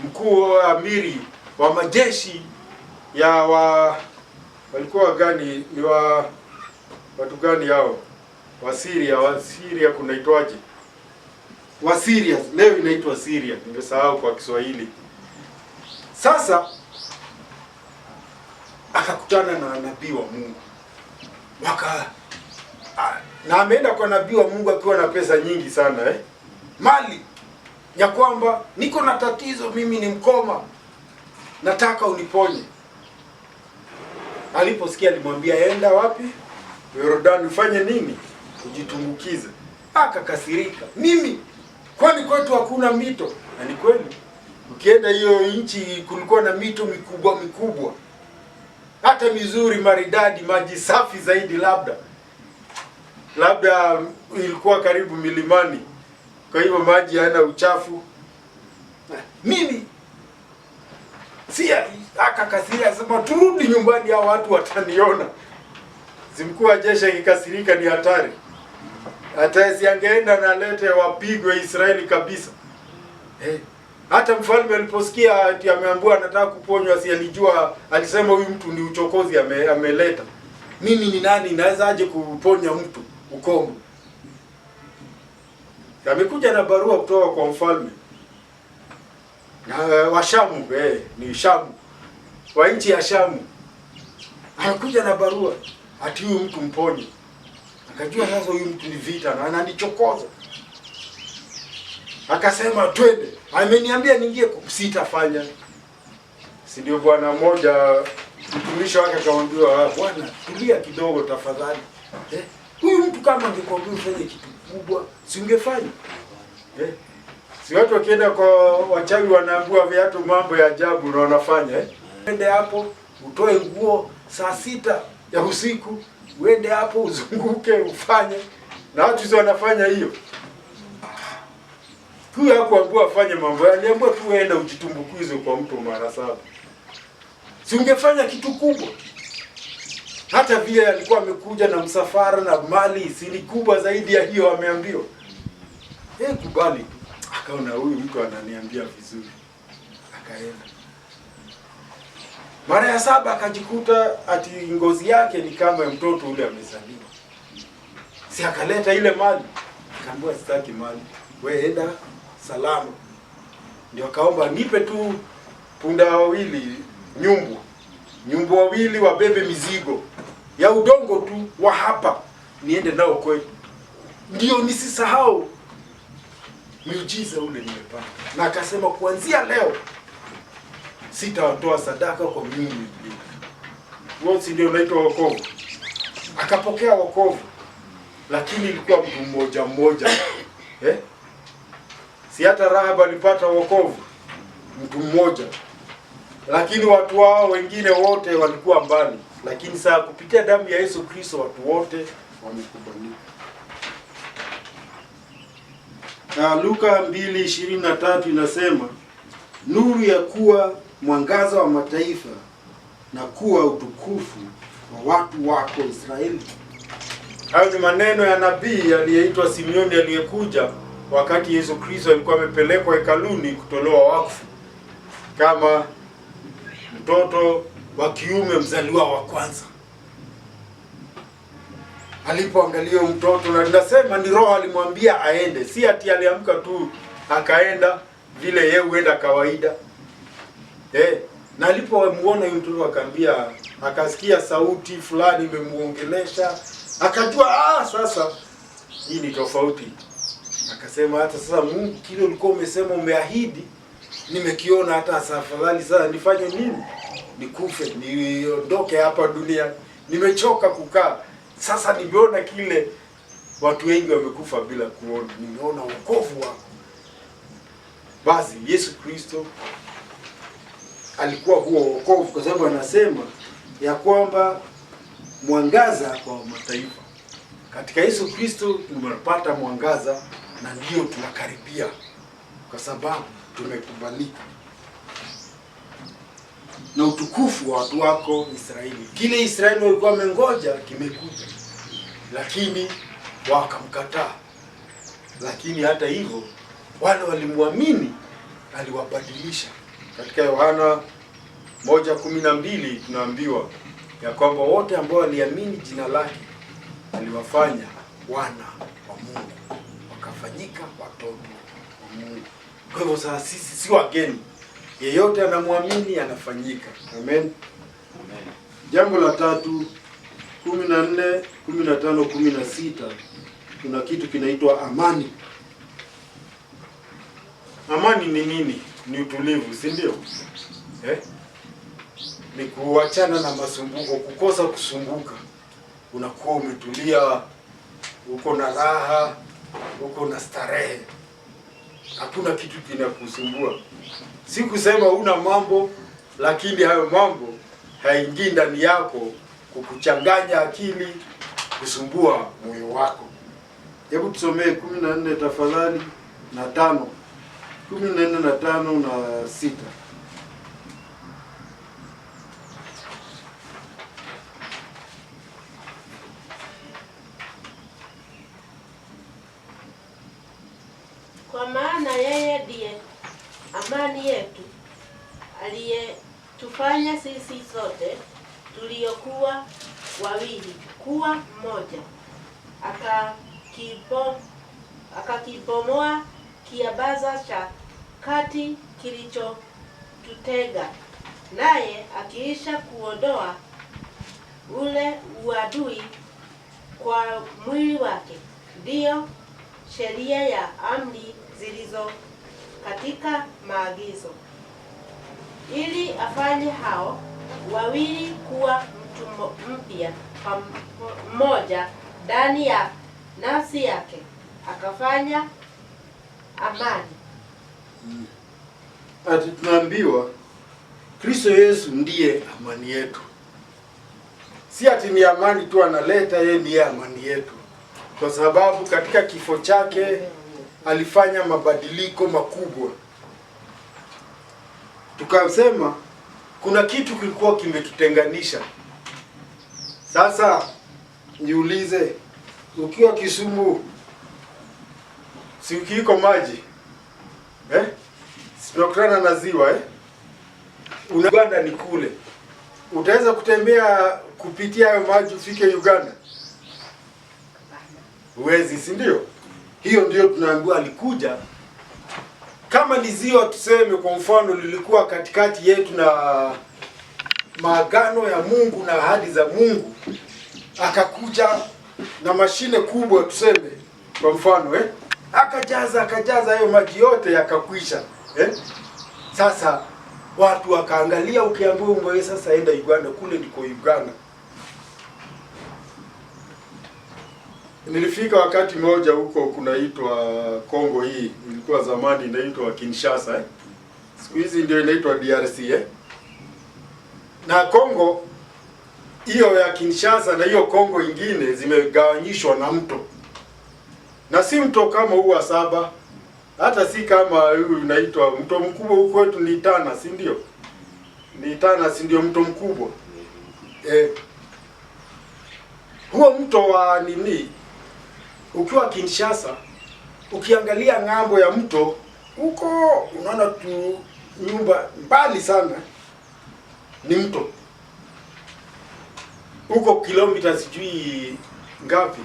Speaker 1: mkuu, amiri wa majeshi ya walikuwa gani, ni watu gani hao? Wasiria kunaitwaje? Wasiria, leo inaitwa Syria, nimesahau kwa Kiswahili. Sasa akakutana na nabii wa Mungu. Na ameenda kwa nabii wa Mungu akiwa na pesa nyingi sana, mali ya kwamba niko na tatizo, mimi ni mkoma, nataka uniponye. Aliposikia alimwambia, enda wapi? Yordani, ufanye nini? Ujitumbukize. Akakasirika, mimi kwani kwetu hakuna mito? Na ni kweli, ukienda hiyo nchi kulikuwa na mito mikubwa, hata mizuri, maridadi, maji safi zaidi, labda ilikuwa karibu milimani, kwa hivyo maji hayana uchafu. Mimi akakasirika, sema turudi nyumbani, hao watu wataniona. Mkuu wa jeshi akikasirika ni hatari. Hata siangeenda na lete wapigwe Israeli kabisa. Hata mfalme aliposikia ati ameambiwa anataka kuponywa, si alijua, alisema huyu mtu ni uchokozi ameleta. Mimi ni nani, naweza aje kuponya mtu ukomo? Amekuja na barua kutoka kwa mfalme na washamu, ni Shamu, wa nchi ya Shamu. Anakuja na barua ati huyu mtu mponye. Akajua sasa huyu mtu ni vita na ananichokoza. Akasema twende. Ameniambia niingie, sitafanya. Si ndio bwana mmoja mtumishi wake akamwambia, bwana tulia kidogo tafadhali. Huyu mtu kama angekwambia ufanye kitu kubwa, si ungefanya? Si watu wakienda kwa wachawi wanaambiwa viatu mambo ya ajabu na wanafanya. Uende hapo utoe nguo saa 6 ya usiku, uende hapo uzunguke ufanye, na watu wanafanya hiyo. Huyu hakuambiwa afanye mambo, aliambiwa tu uende ujitumbukize kwa mto mara 7. Si ungefanya kitu kubwa? Hata vile alikuwa amekuja na msafara na mali si kubwa zaidi ya hiyo ameambiwa. Kubali tu. Akaona huyu mtu ananiambia vizuri. Akaenda. Mara ya 7 akajikuta ati ngozi yake ni kama ya mtoto ule amezaliwa. Si akaleta ile mali, Akaambiwa sitaki mali, wewe enda salama. Ndio akaomba nipe tu punda wawili, nyumbu wawili wabebe mizigo ya udongo tu wa hapa, niende nao kwetu, ndio nisisahau miujiza ule nimepata. Na akasema kuanzia leo sitawatoa sadaka kwa miungu mingine. Wote ndio unaitwa wokovu. Akapokea wokovu, lakini ilikuwa mtu mmoja mmoja. Si hata Rahab alipata wokovu, mtu mmoja. Lakini watu wao wengine wote walikuwa mbali. Lakini saa kupitia damu ya Yesu Kristo watu wote wamekubalika. Na Luka 2:23 inasema, nuru ya kuwa mwangaza wa mataifa na kuwa utukufu wa watu wako Israeli. Hayo ni maneno ya nabii aliyeitwa Simeoni aliyekuja wakati Yesu Kristo alikuwa amepelekwa hekaluni kutolewa wakfu kama mtoto wa kiume mzaliwa wa kwanza. Alipoangalia mtoto, na ninasema ni Roho alimwambia aende, si ati aliamka tu akaenda vile yeye huenda kawaida. Na alipomuona yule mtoto akaambia, akasikia sauti fulani imemuongelesha, akajua sasa hii ni tofauti. Akasema hata sasa Mungu, kile ulikuwa umesema umeahidi nimekiona, hata afadhali sasa nifanye nini? Nikufe, niondoke hapa dunia. Nimechoka kukaa. Sasa nimeona kile watu wengi wamekufa bila kuona. Nimeona wokovu wako. Basi Yesu Kristo alikuwa huo wokovu, kwa sababu anasema ya kwamba mwangaza kwa mataifa. Katika Yesu Kristo tumepata mwangaza, na ndio tunakaribia kwa sababu tumekubalika. Na utukufu wa watu wako Israeli. Kile Israeli walikuwa wamengoja kimekuja, lakini wakamkataa. Lakini hata hivyo wale walimwamini aliwabadilisha. Katika Yohana 1:12 tunaambiwa ya kwamba wote ambao waliamini jina lake aliwafanya wana wa Mungu, wakafanyika watoto wa Mungu. Kwa hivyo sasa sisi si wageni. Yeyote anamwamini anafanyika. Amen. Amen. Jambo la tatu, 14, 15, 16 kuna kitu kinaitwa amani. Amani ni nini? Ni utulivu, si ndio? Ni kuachana na masumbuko, kukosa kusumbuka. Unakuwa umetulia, uko na raha, uko na starehe. Hakuna kitu kinakusumbua. Si kusema una mambo, lakini hayo mambo haingii ndani yako kukuchanganya akili, kusumbua moyo wako. Hebu tusomee 14 tafadhali na 5. 14 na 5 na 6.
Speaker 3: Kwa maana yeye ndiye amani yetu, aliyetufanya sisi sote tuliokuwa wawili kuwa mmoja, akakibomoa kiambaza cha kati kilichotutega, naye akiisha kuondoa ule uadui kwa mwili wake, ndiyo sheria ya amri zilizo katika maagizo, ili afanye hao wawili kuwa mtu mpya mmoja ndani ya nafsi yake, akafanya amani.
Speaker 1: Ati tunaambiwa Kristo Yesu ndiye amani yetu. Si ati ni amani tu analeta, yeye ndiye amani yetu. Kwa sababu katika kifo chake alifanya mabadiliko makubwa. Tukasema kuna kitu kilikuwa kimetutenganisha. Sasa niulize, ukiwa Kisumu, si ukiiko maji? Tunakutana na ziwa Uganda ni kule. Utaweza kutembea kupitia hayo maji ufike Uganda? Huwezi, si ndio? Hiyo ndio tunaambiwa alikuja. Kama liziwa tuseme kwa mfano lilikuwa katikati yetu na maagano ya Mungu na ahadi za Mungu, akakuja na mashine kubwa tuseme kwa mfano akajaza hayo maji yote yakakwisha. Sasa watu wakaangalia, ukiambiwa mwe sasa enda Uganda, kule ndiko Uganda. Nilifika wakati mmoja huko kunaitwa Kongo, hii ilikuwa zamani inaitwa Kinshasa siku hizi ndio inaitwa DRC Na Kongo hiyo ya Kinshasa na hiyo Kongo ingine zimegawanyishwa na mto. Na si mto kama huu wa Saba, hata si kama huu unaitwa mto mkubwa huko kwetu ni Tana, si ndio? Ni Tana, si ndio mto mkubwa? Huo mto wa nini? Ukiwa Kinshasa, ukiangalia ng'ambo ya mto huko unaona tu nyumba mbali sana ni mto. Huko kilomita sijui ngapi.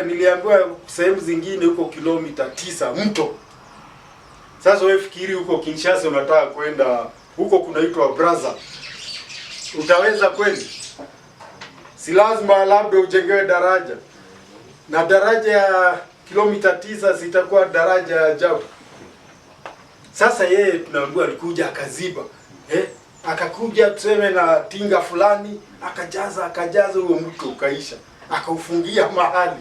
Speaker 1: Niliambiwa sehemu zingine huko kilomita 9 mto. Sasa wewe fikiri huko Kinshasa unataka kwenda huko kunaitwa Brazza. Utaweza kweli? Si lazima labda ujengewe daraja. Na daraja ya kilomita 9 sitakuwa daraja ya ajabu. Sasa yeye tunaambiwa alikuja akaziba. Akakuja tuseme na tinga fulani, akajaza huo mto ukaisha. Akaufungia mahali.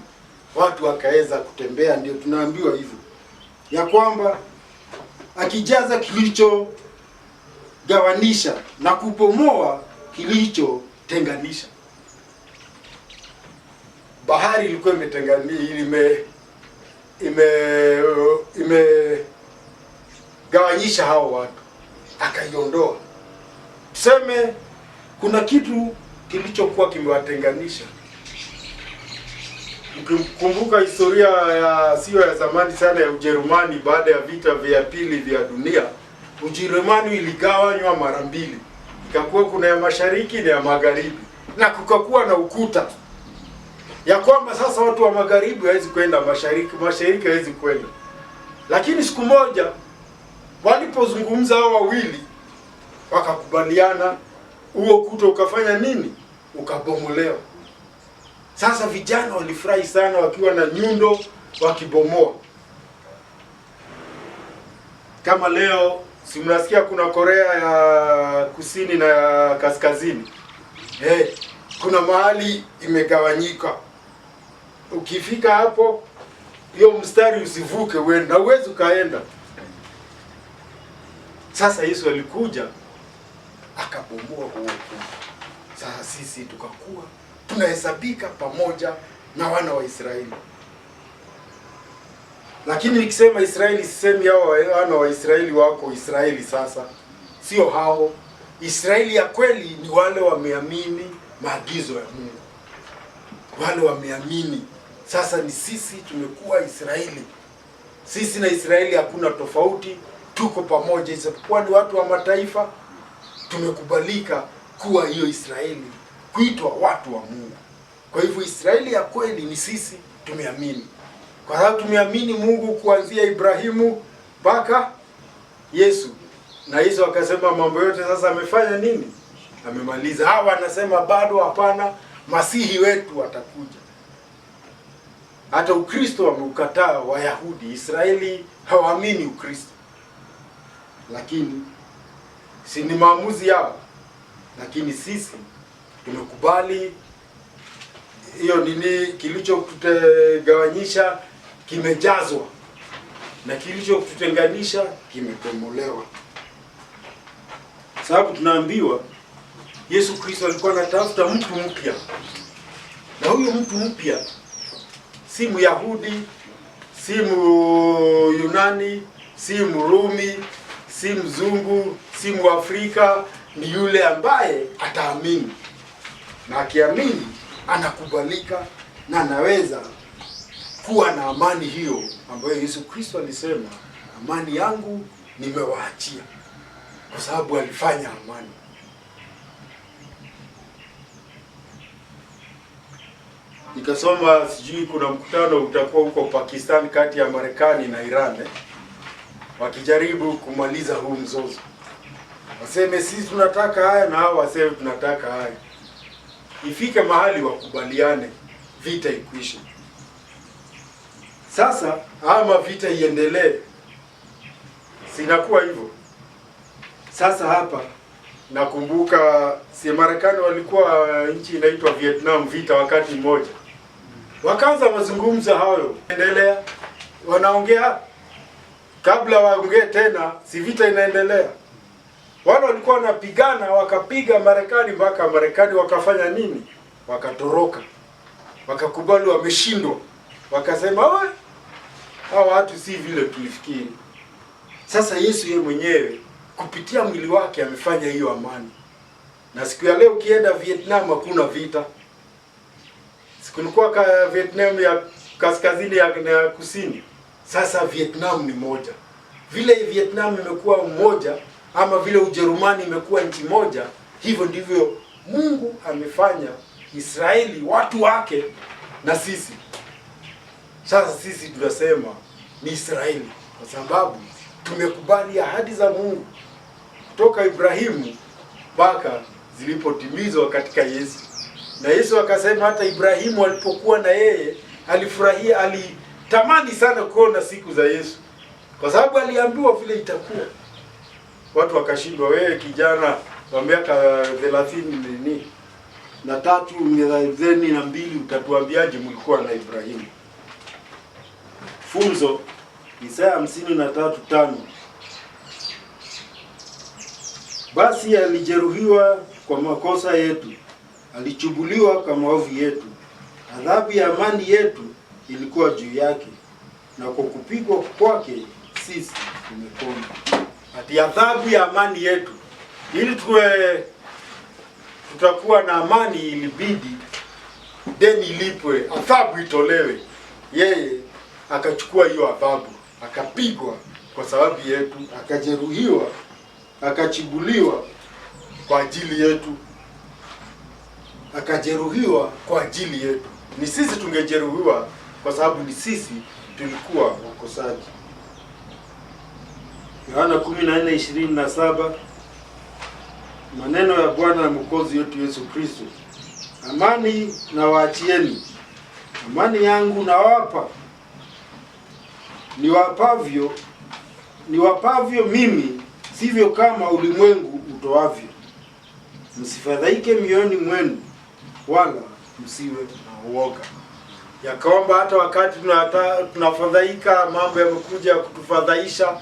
Speaker 1: Watu wakaweza kutembea, ndio tunaambiwa hivyo. Ya kwamba akijaza kilicho gawanisha na kupomoa kilicho tenganisha. Bahari ilikuwa imegawanyisha hao watu, akaiondoa. Tuseme kuna kitu kilichokuwa kimewatenganisha. Mkikumbuka historia sio ya zamani sana ya Ujerumani, baada ya vita vya pili vya dunia, Ujerumani iligawanywa mara mbili. Ikakuwa kuna ya mashariki na ya magharibi, na kukakuwa na ukuta ya kwamba sasa watu wa magharibi hawezi kwenda mashariki hawezi kwenda. Lakini siku moja walipozungumza hao wawili wakakubaliana, huo ukuta ukafanya nini? Ukabomolewa. Sasa vijana walifurahi sana wakiwa na nyundo wakibomoa. Kama leo si mnasikia kuna Korea ya Kusini na ya Kaskazini. Kuna mahali imegawanyika. Ukifika hapo hiyo mstari usivuke uende, uwezi ukaenda. Sasa Yesu alikuja akabomoa huo ukuta. Sasa sisi tukakuwa tunahesabika pamoja na wana wa Israeli. Lakini nikisema Israeli sisemi hao wana wa Israeli wako Israeli sasa. Sio hao. Israeli ya kweli ni wale wameamini maagizo ya Mungu. Wale wameamini. Sasa ni sisi tumekuwa Israeli. Sisi na Israeli hakuna tofauti, tuko pamoja. Isipokuwa ni watu wa mataifa, tumekubalika kuwa hiyo Israeli, kuitwa watu wa Mungu. Kwa hivyo Israeli ya kweli ni sisi tumeamini. Kwa sababu tumeamini Mungu kuanzia Ibrahimu mpaka Yesu. Na Yesu akasema mambo yote sasa amefanya nini? Amemaliza. Hawa anasema bado hapana, Masihi wetu atakuja. Hata Ukristo wameukataa Wayahudi. Israeli hawaamini Ukristo. Lakini si ni maamuzi yao. Lakini sisi tumekubali hiyo nini, kilichotugawanyisha kimejazwa na kilichotutenganisha kimekomolewa. Sababu tunaambiwa Yesu Kristo alikuwa anatafuta mtu mpya. Na huyo mtu mpya si Myahudi, si Myunani, si Mrumi, si mzungu, si Mwafrika, ni yule ambaye ataamini. Na akiamini anakubalika na anaweza kuwa na amani hiyo ambayo Yesu Kristo alisema, amani yangu nimewaachia, kwa sababu alifanya amani. nikasoma sijui kuna mkutano utakuwa huko Pakistan kati ya Marekani na Iran wakijaribu kumaliza huu mzozo. Waseme sisi tunataka haya na hao waseme tunataka haya. Ifike mahali wakubaliane, vita ikwishe. Sasa ama vita iendelee. Sinakuwa hivyo. Sasa hapa nakumbuka si Marekani walikuwa nchi inaitwa Vietnam vita wakati mmoja. Wakaanza mazungumzo hayo. Endelea. Wanaongea kabla waongee tena si vita inaendelea. Wale walikuwa wanapigana wakapiga Marekani mpaka Marekani wakafanya nini? Wakatoroka. Wakakubali wameshindwa. Wakasema wewe hao watu si vile tulifikiri. Sasa Yesu yeye mwenyewe kupitia mwili wake amefanya hiyo amani. Na siku ya leo ukienda Vietnam hakuna vita. Sikulikuwa Vietnam ya kaskazini ya kusini. Sasa Vietnam ni moja. Vile Vietnam imekuwa mmoja ama vile Ujerumani imekuwa nchi moja, hivyo ndivyo Mungu amefanya Israeli watu wake na sisi. Sasa sisi tunasema ni Israeli kwa sababu tumekubali ahadi za Mungu kutoka Ibrahimu mpaka zilipotimizwa katika Yesu. Na Yesu akasema hata Ibrahimu alipokuwa na yeye alifurahia, alitamani sana kuona siku za Yesu. Kwa sababu aliambiwa vile itakuwa. Watu wakashindwa, wewe kijana wa miaka 30 na 32 utatuambiaje mlikuwa na Ibrahimu? Funzo Isaya 53:5. Basi alijeruhiwa kwa makosa yetu, alichubuliwa kwa maovu yetu. Adhabu ya amani yetu ilikuwa juu yake, na kwa kupigwa kwake sisi tumepona. Ati adhabu ya amani yetu, ili tutakuwa na amani, ilibidi deni ilipwe, adhabu itolewe. Yeye akachukua hiyo adhabu, akapigwa kwa sababu yetu, akajeruhiwa, akachibuliwa kwa ajili yetu, akajeruhiwa kwa ajili yetu. Ni sisi tungejeruhiwa kwa sababu ni sisi tulikuwa wakosaji. Yohana 14:27. Maneno ya Bwana na Mwokozi wetu Yesu Kristo. Amani na waachieni, amani yangu nawapa, niwapavyo mimi, sivyo kama ulimwengu utoavyo. Msifadhaike mioyoni mwenu, wala msiwe na uoga. Yakaomba hata wakati tunafadhaika, mambo yamekuja kutufadhaisha,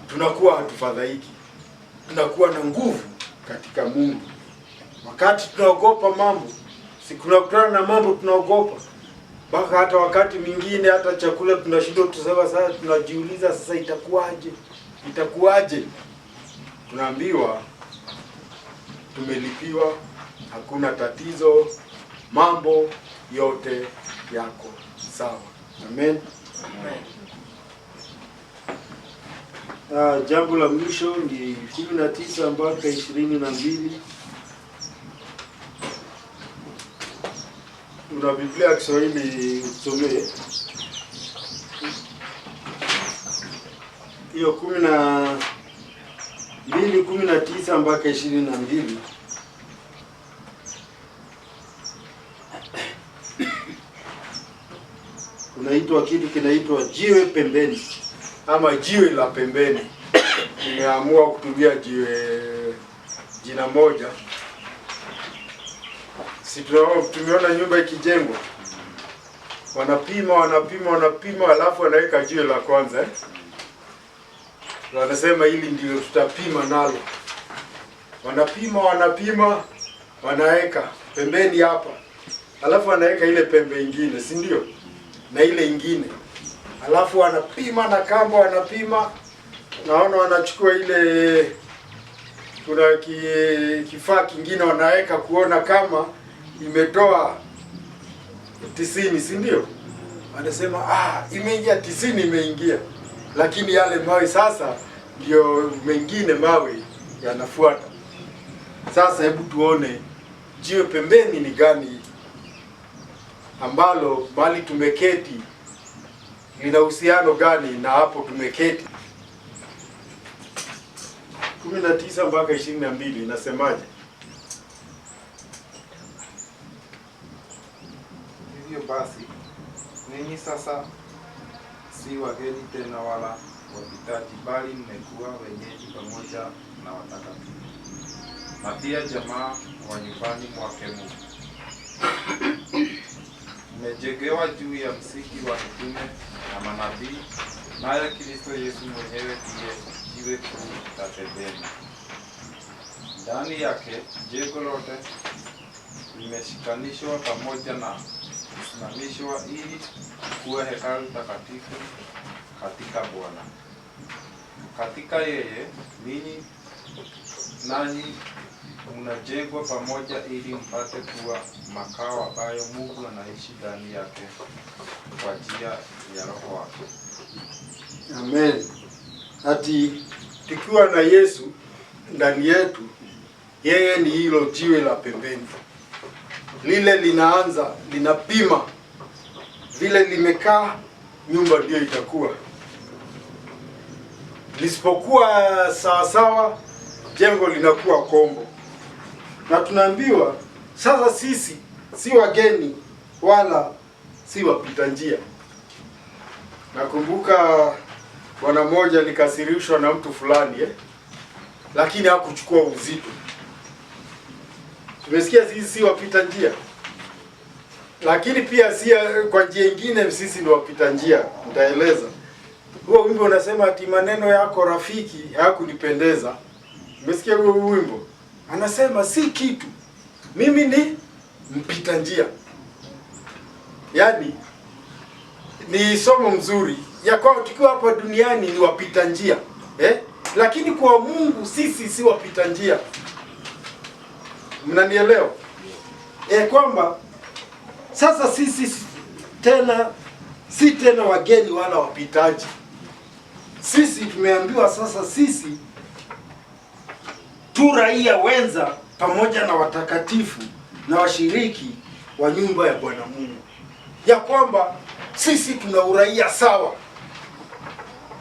Speaker 1: tunakuwa hatufadhaiki. Tunakuwa na nguvu katika Mungu. Wakati tunaogopa mambo, si tunakutana na mambo tunaogopa. Baka hata wakati mwingine hata chakula tunashindwa tusema, sasa tunajiuliza sasa itakuwaje? Itakuwaje? Tunaambiwa tumelipiwa, hakuna tatizo, mambo yote yako sawa. Amen. Amen. Jambo la mwisho ni 19 mpaka 22. Una Biblia ya Kiswahili usomee. Hiyo 19 mpaka 22. Kunaitwa kitu kinaitwa jiwe pembeni ama jiwe la pembeni. Nimeamua kutumia jina moja. Si tumeona nyumba ikijengwa, wanapima alafu wanaweka jiwe la kwanza wanasema hili ndio tutapima nalo. Wanapima wanaweka pembeni hapa, alafu wanaweka ile pembe ingine, si ndio? Na ile ingine, alafu wanapima na kamba, wanapima. Naona wanachukua ile, kuna kifaa kingine wanaweka kuona kama imetoa 90, si ndio? Wanasema imeingia 90, imeingia. Lakini yale mawe sasa ndio mengine mawe yanafuata. Sasa hebu tuone jiwe pembeni ni gani. ambalo bali tumeketi lina uhusiano gani na hapo tumeketi? 19 mpaka 22 inasemaje?
Speaker 2: Hivyo basi, ninyi sasa si wageni tena wala wapitaji, bali mmekuwa wenyeji pamoja na watakatifu, na pia jamaa wa nyumbani mwake Mungu. Mmejengewa juu ya msingi wa mitume na manabii, naye Kristo Yesu mwenyewe ndiye jiwe kuu la pembeni. Ndani yake jengo lote limeshikanishwa pamoja na kusimamishwa ili kuwa hekalu takatifu katika Bwana. Katika yeye ninyi nanyi mnajengwa pamoja ili mpate kuwa makao ambayo Mungu anaishi ndani yake kwa njia ya Roho wake.
Speaker 1: Amen. Ati tukiwa na Yesu ndani yetu, yeye ni hilo jiwe la pembeni. Lile linaanza, linapima. Vile limekaa, nyumba ndio itakuwa. Lisipokuwa sawa, jengo linakuwa kombo. Na tunaambiwa sasa sisi si wageni wala si wapita njia. Nakumbuka bwana mmoja alikasirishwa na mtu fulani lakini hakuchukua uzito. Tumesikia sisi si wapita njia, lakini pia si kwa njia nyingine sisi ni wapita njia. Nitaeleza. Huo wimbo unasema ati maneno yako rafiki hayakunipendeza. Umesikia huo wimbo? Anasema si kitu, mimi ni mpita njia. Yaani ni somo mzuri ya kwa tukiwa hapa duniani ni wapita njia, lakini kwa Mungu sisi si wapita njia. Mnanielewa? Kwamba sasa sisi tena si tena wageni wala wapitaji. Sisi tumeambiwa sasa sisi tu raia wenza pamoja na watakatifu na washiriki wa nyumba ya Bwana Mungu. Ya kwamba sisi tuna uraia sawa.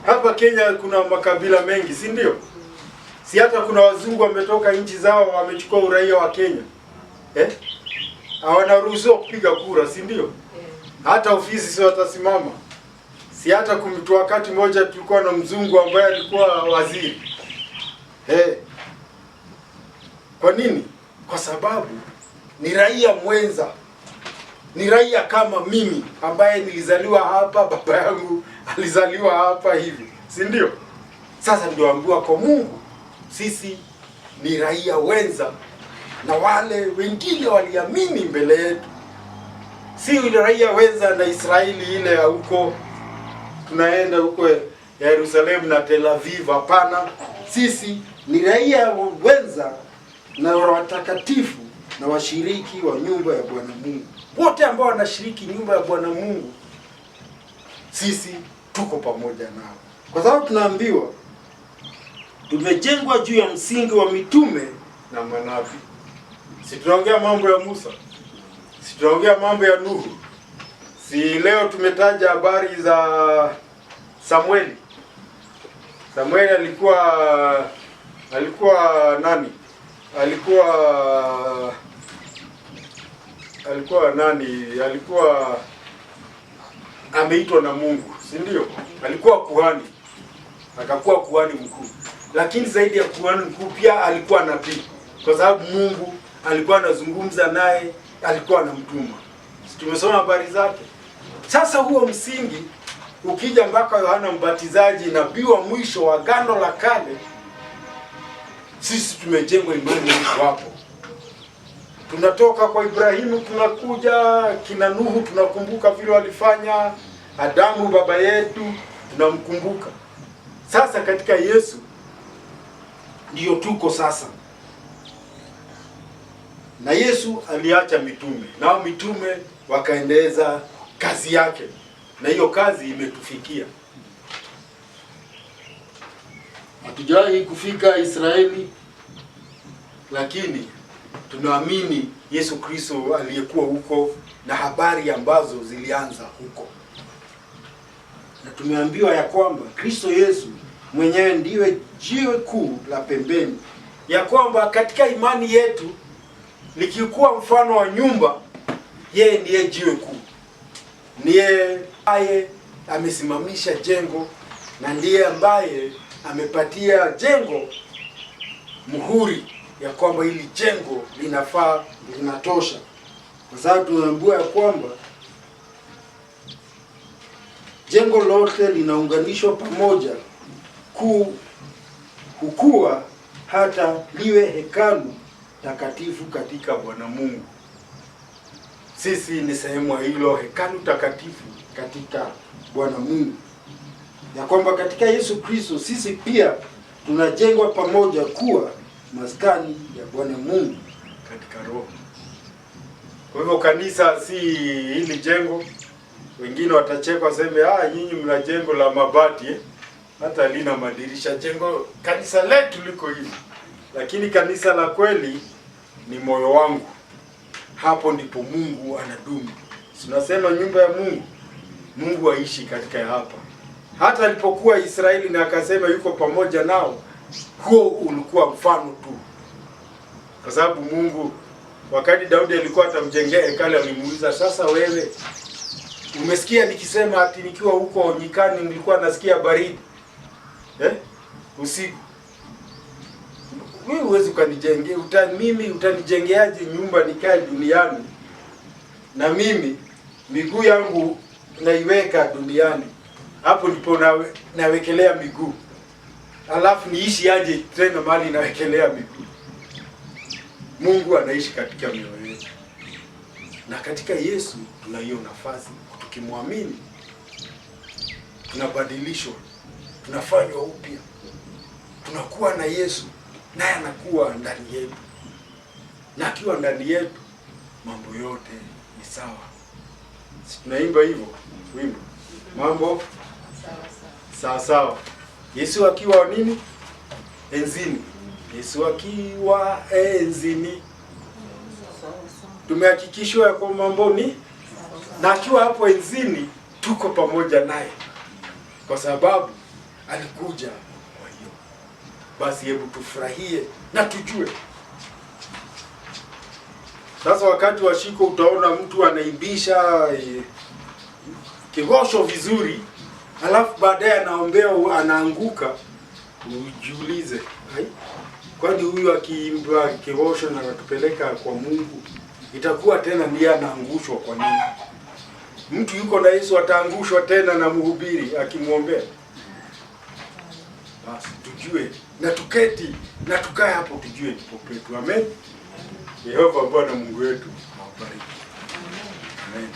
Speaker 1: Hapa Kenya kuna makabila mengi, si ndio? Si hata kuna wazungu wametoka nchi zao wamechukua uraia wa Kenya. Hawanaruhusiwa kupiga kura, si ndio? Hata ofisi si watasimama. Si hata kumtu wakati mmoja tulikuwa na mzungu ambaye alikuwa waziri. Kwa nini? Kwa sababu ni raia mwenza. Ni raia kama mimi ambaye nilizaliwa hapa, baba yangu alizaliwa hapa hivi. Si ndio? Sasa ndio ambiwa kwa Mungu sisi ni raia wenza na wale wengine waliamini mbele yetu. Si ile raia wenza na Israeli ile huko tunaenda huko Yerusalemu na Tel Aviv, hapana. Sisi ni raia wenza na watakatifu na washiriki wa nyumba ya Bwana Mungu. Wote ambao wanashiriki nyumba ya Bwana Mungu sisi tuko pamoja nao. Kwa sababu tunaambiwa tumejengwa juu ya msingi wa mitume na manabii. Si tunaongea mambo ya Musa? Si tunaongea mambo ya Nuhu? Si leo tumetaja habari za Samueli? Samueli alikuwa nani? Alikuwa ameitwa na Mungu, si ndio? Alikuwa kuhani. Akakuwa kuhani mkuu. Lakini zaidi ya kuhani mkuu pia alikuwa nabii. Kwa sababu Mungu alikuwa anazungumza naye, alikuwa anamtuma. Tumesoma habari zake. Sasa huo msingi ukija mpaka Yohana Mbatizaji, nabii wa mwisho wa Agano la Kale, sisi tumejengwa imani hapo. Tunatoka kwa Ibrahimu tunakuja kina Nuhu, tunakumbuka vile walifanya. Adamu baba yetu tunamkumbuka. Sasa katika Yesu ndiyo tuko sasa. Na Yesu aliacha mitume, nao mitume wakaendeleza kazi yake, na hiyo kazi imetufikia. Hatujawahi kufika Israeli, lakini tunaamini Yesu Kristo aliyekuwa huko na habari ambazo zilianza huko. Na tumeambiwa ya kwamba Kristo Yesu mwenyewe ndiwe jiwe kuu la pembeni, ya kwamba katika imani yetu likikuwa mfano wa nyumba, yeye ndiye jiwe kuu, ndiye ambaye amesimamisha jengo na ndiye ambaye amepatia jengo muhuri ya kwamba hili jengo linafaa, linatosha. Kwa sababu tunaambiwa ya kwamba jengo lote linaunganishwa pamoja kukua hata liwe hekalu takatifu katika Bwana Mungu. Sisi ni sehemu ya hilo hekalu takatifu katika Bwana Mungu, ya kwamba katika Yesu Kristo sisi pia tunajengwa pamoja kuwa maskani ya Bwana Mungu katika roho. Kwa hivyo kanisa si hili jengo. Wengine watacheka waseme, nyinyi mna jengo la mabati hata lina madirisha. Jengo kanisa letu liko hivi, lakini kanisa la kweli ni moyo wangu. Hapo ndipo Mungu anadumu. Tunasema nyumba ya Mungu, Mungu aishi katika hapa. Hata alipokuwa Israeli na akasema yuko pamoja nao, huo ulikuwa mfano tu. Kwa sababu Mungu, wakati Daudi alikuwa atamjengea hekalu, alimuuliza, sasa wewe umesikia nikisema ati nikiwa huko nyikani nilikuwa nasikia baridi usiku? Wewe huwezi kunijengea, mimi utanijengeaje nyumba nikae duniani na mimi miguu yangu naiweka duniani? Hapo ndipo nawekelea miguu, alafu niishi aje tena mahali nawekelea miguu? Mungu anaishi katika mioyo yetu, na katika Yesu tuna hiyo nafasi. Tukimwamini tunabadilishwa, tunafanywa upya, tunakuwa na Yesu, naye anakuwa ndani yetu, na akiwa ndani yetu mambo yote ni sawa. Si tunaimba hivyo wimbo, mambo sawa sawa. Yesu akiwa nini? Enzini. Yesu akiwa enzini, tumehakikishwa kwa mambo ni, na akiwa hapo enzini tuko pamoja naye, kwa sababu alikuja. Kwa hiyo basi, hebu tufurahie na tujue. Sasa wakati wa shiko utaona mtu anaimbisha kigosho vizuri, alafu baadaye anaombea, anaanguka. Ujiulize, kwani huyu akiimba kigosho na anatupeleka kwa Mungu, itakuwa tena ndiye anaangushwa? Kwa nini? Mtu yuko na Yesu ataangushwa tena na mhubiri akimwombea? Basi tujue na tuketi na tukae hapo, tujue ndipo petu. Amen. Yehova Bwana Mungu wetu awabariki. Amen.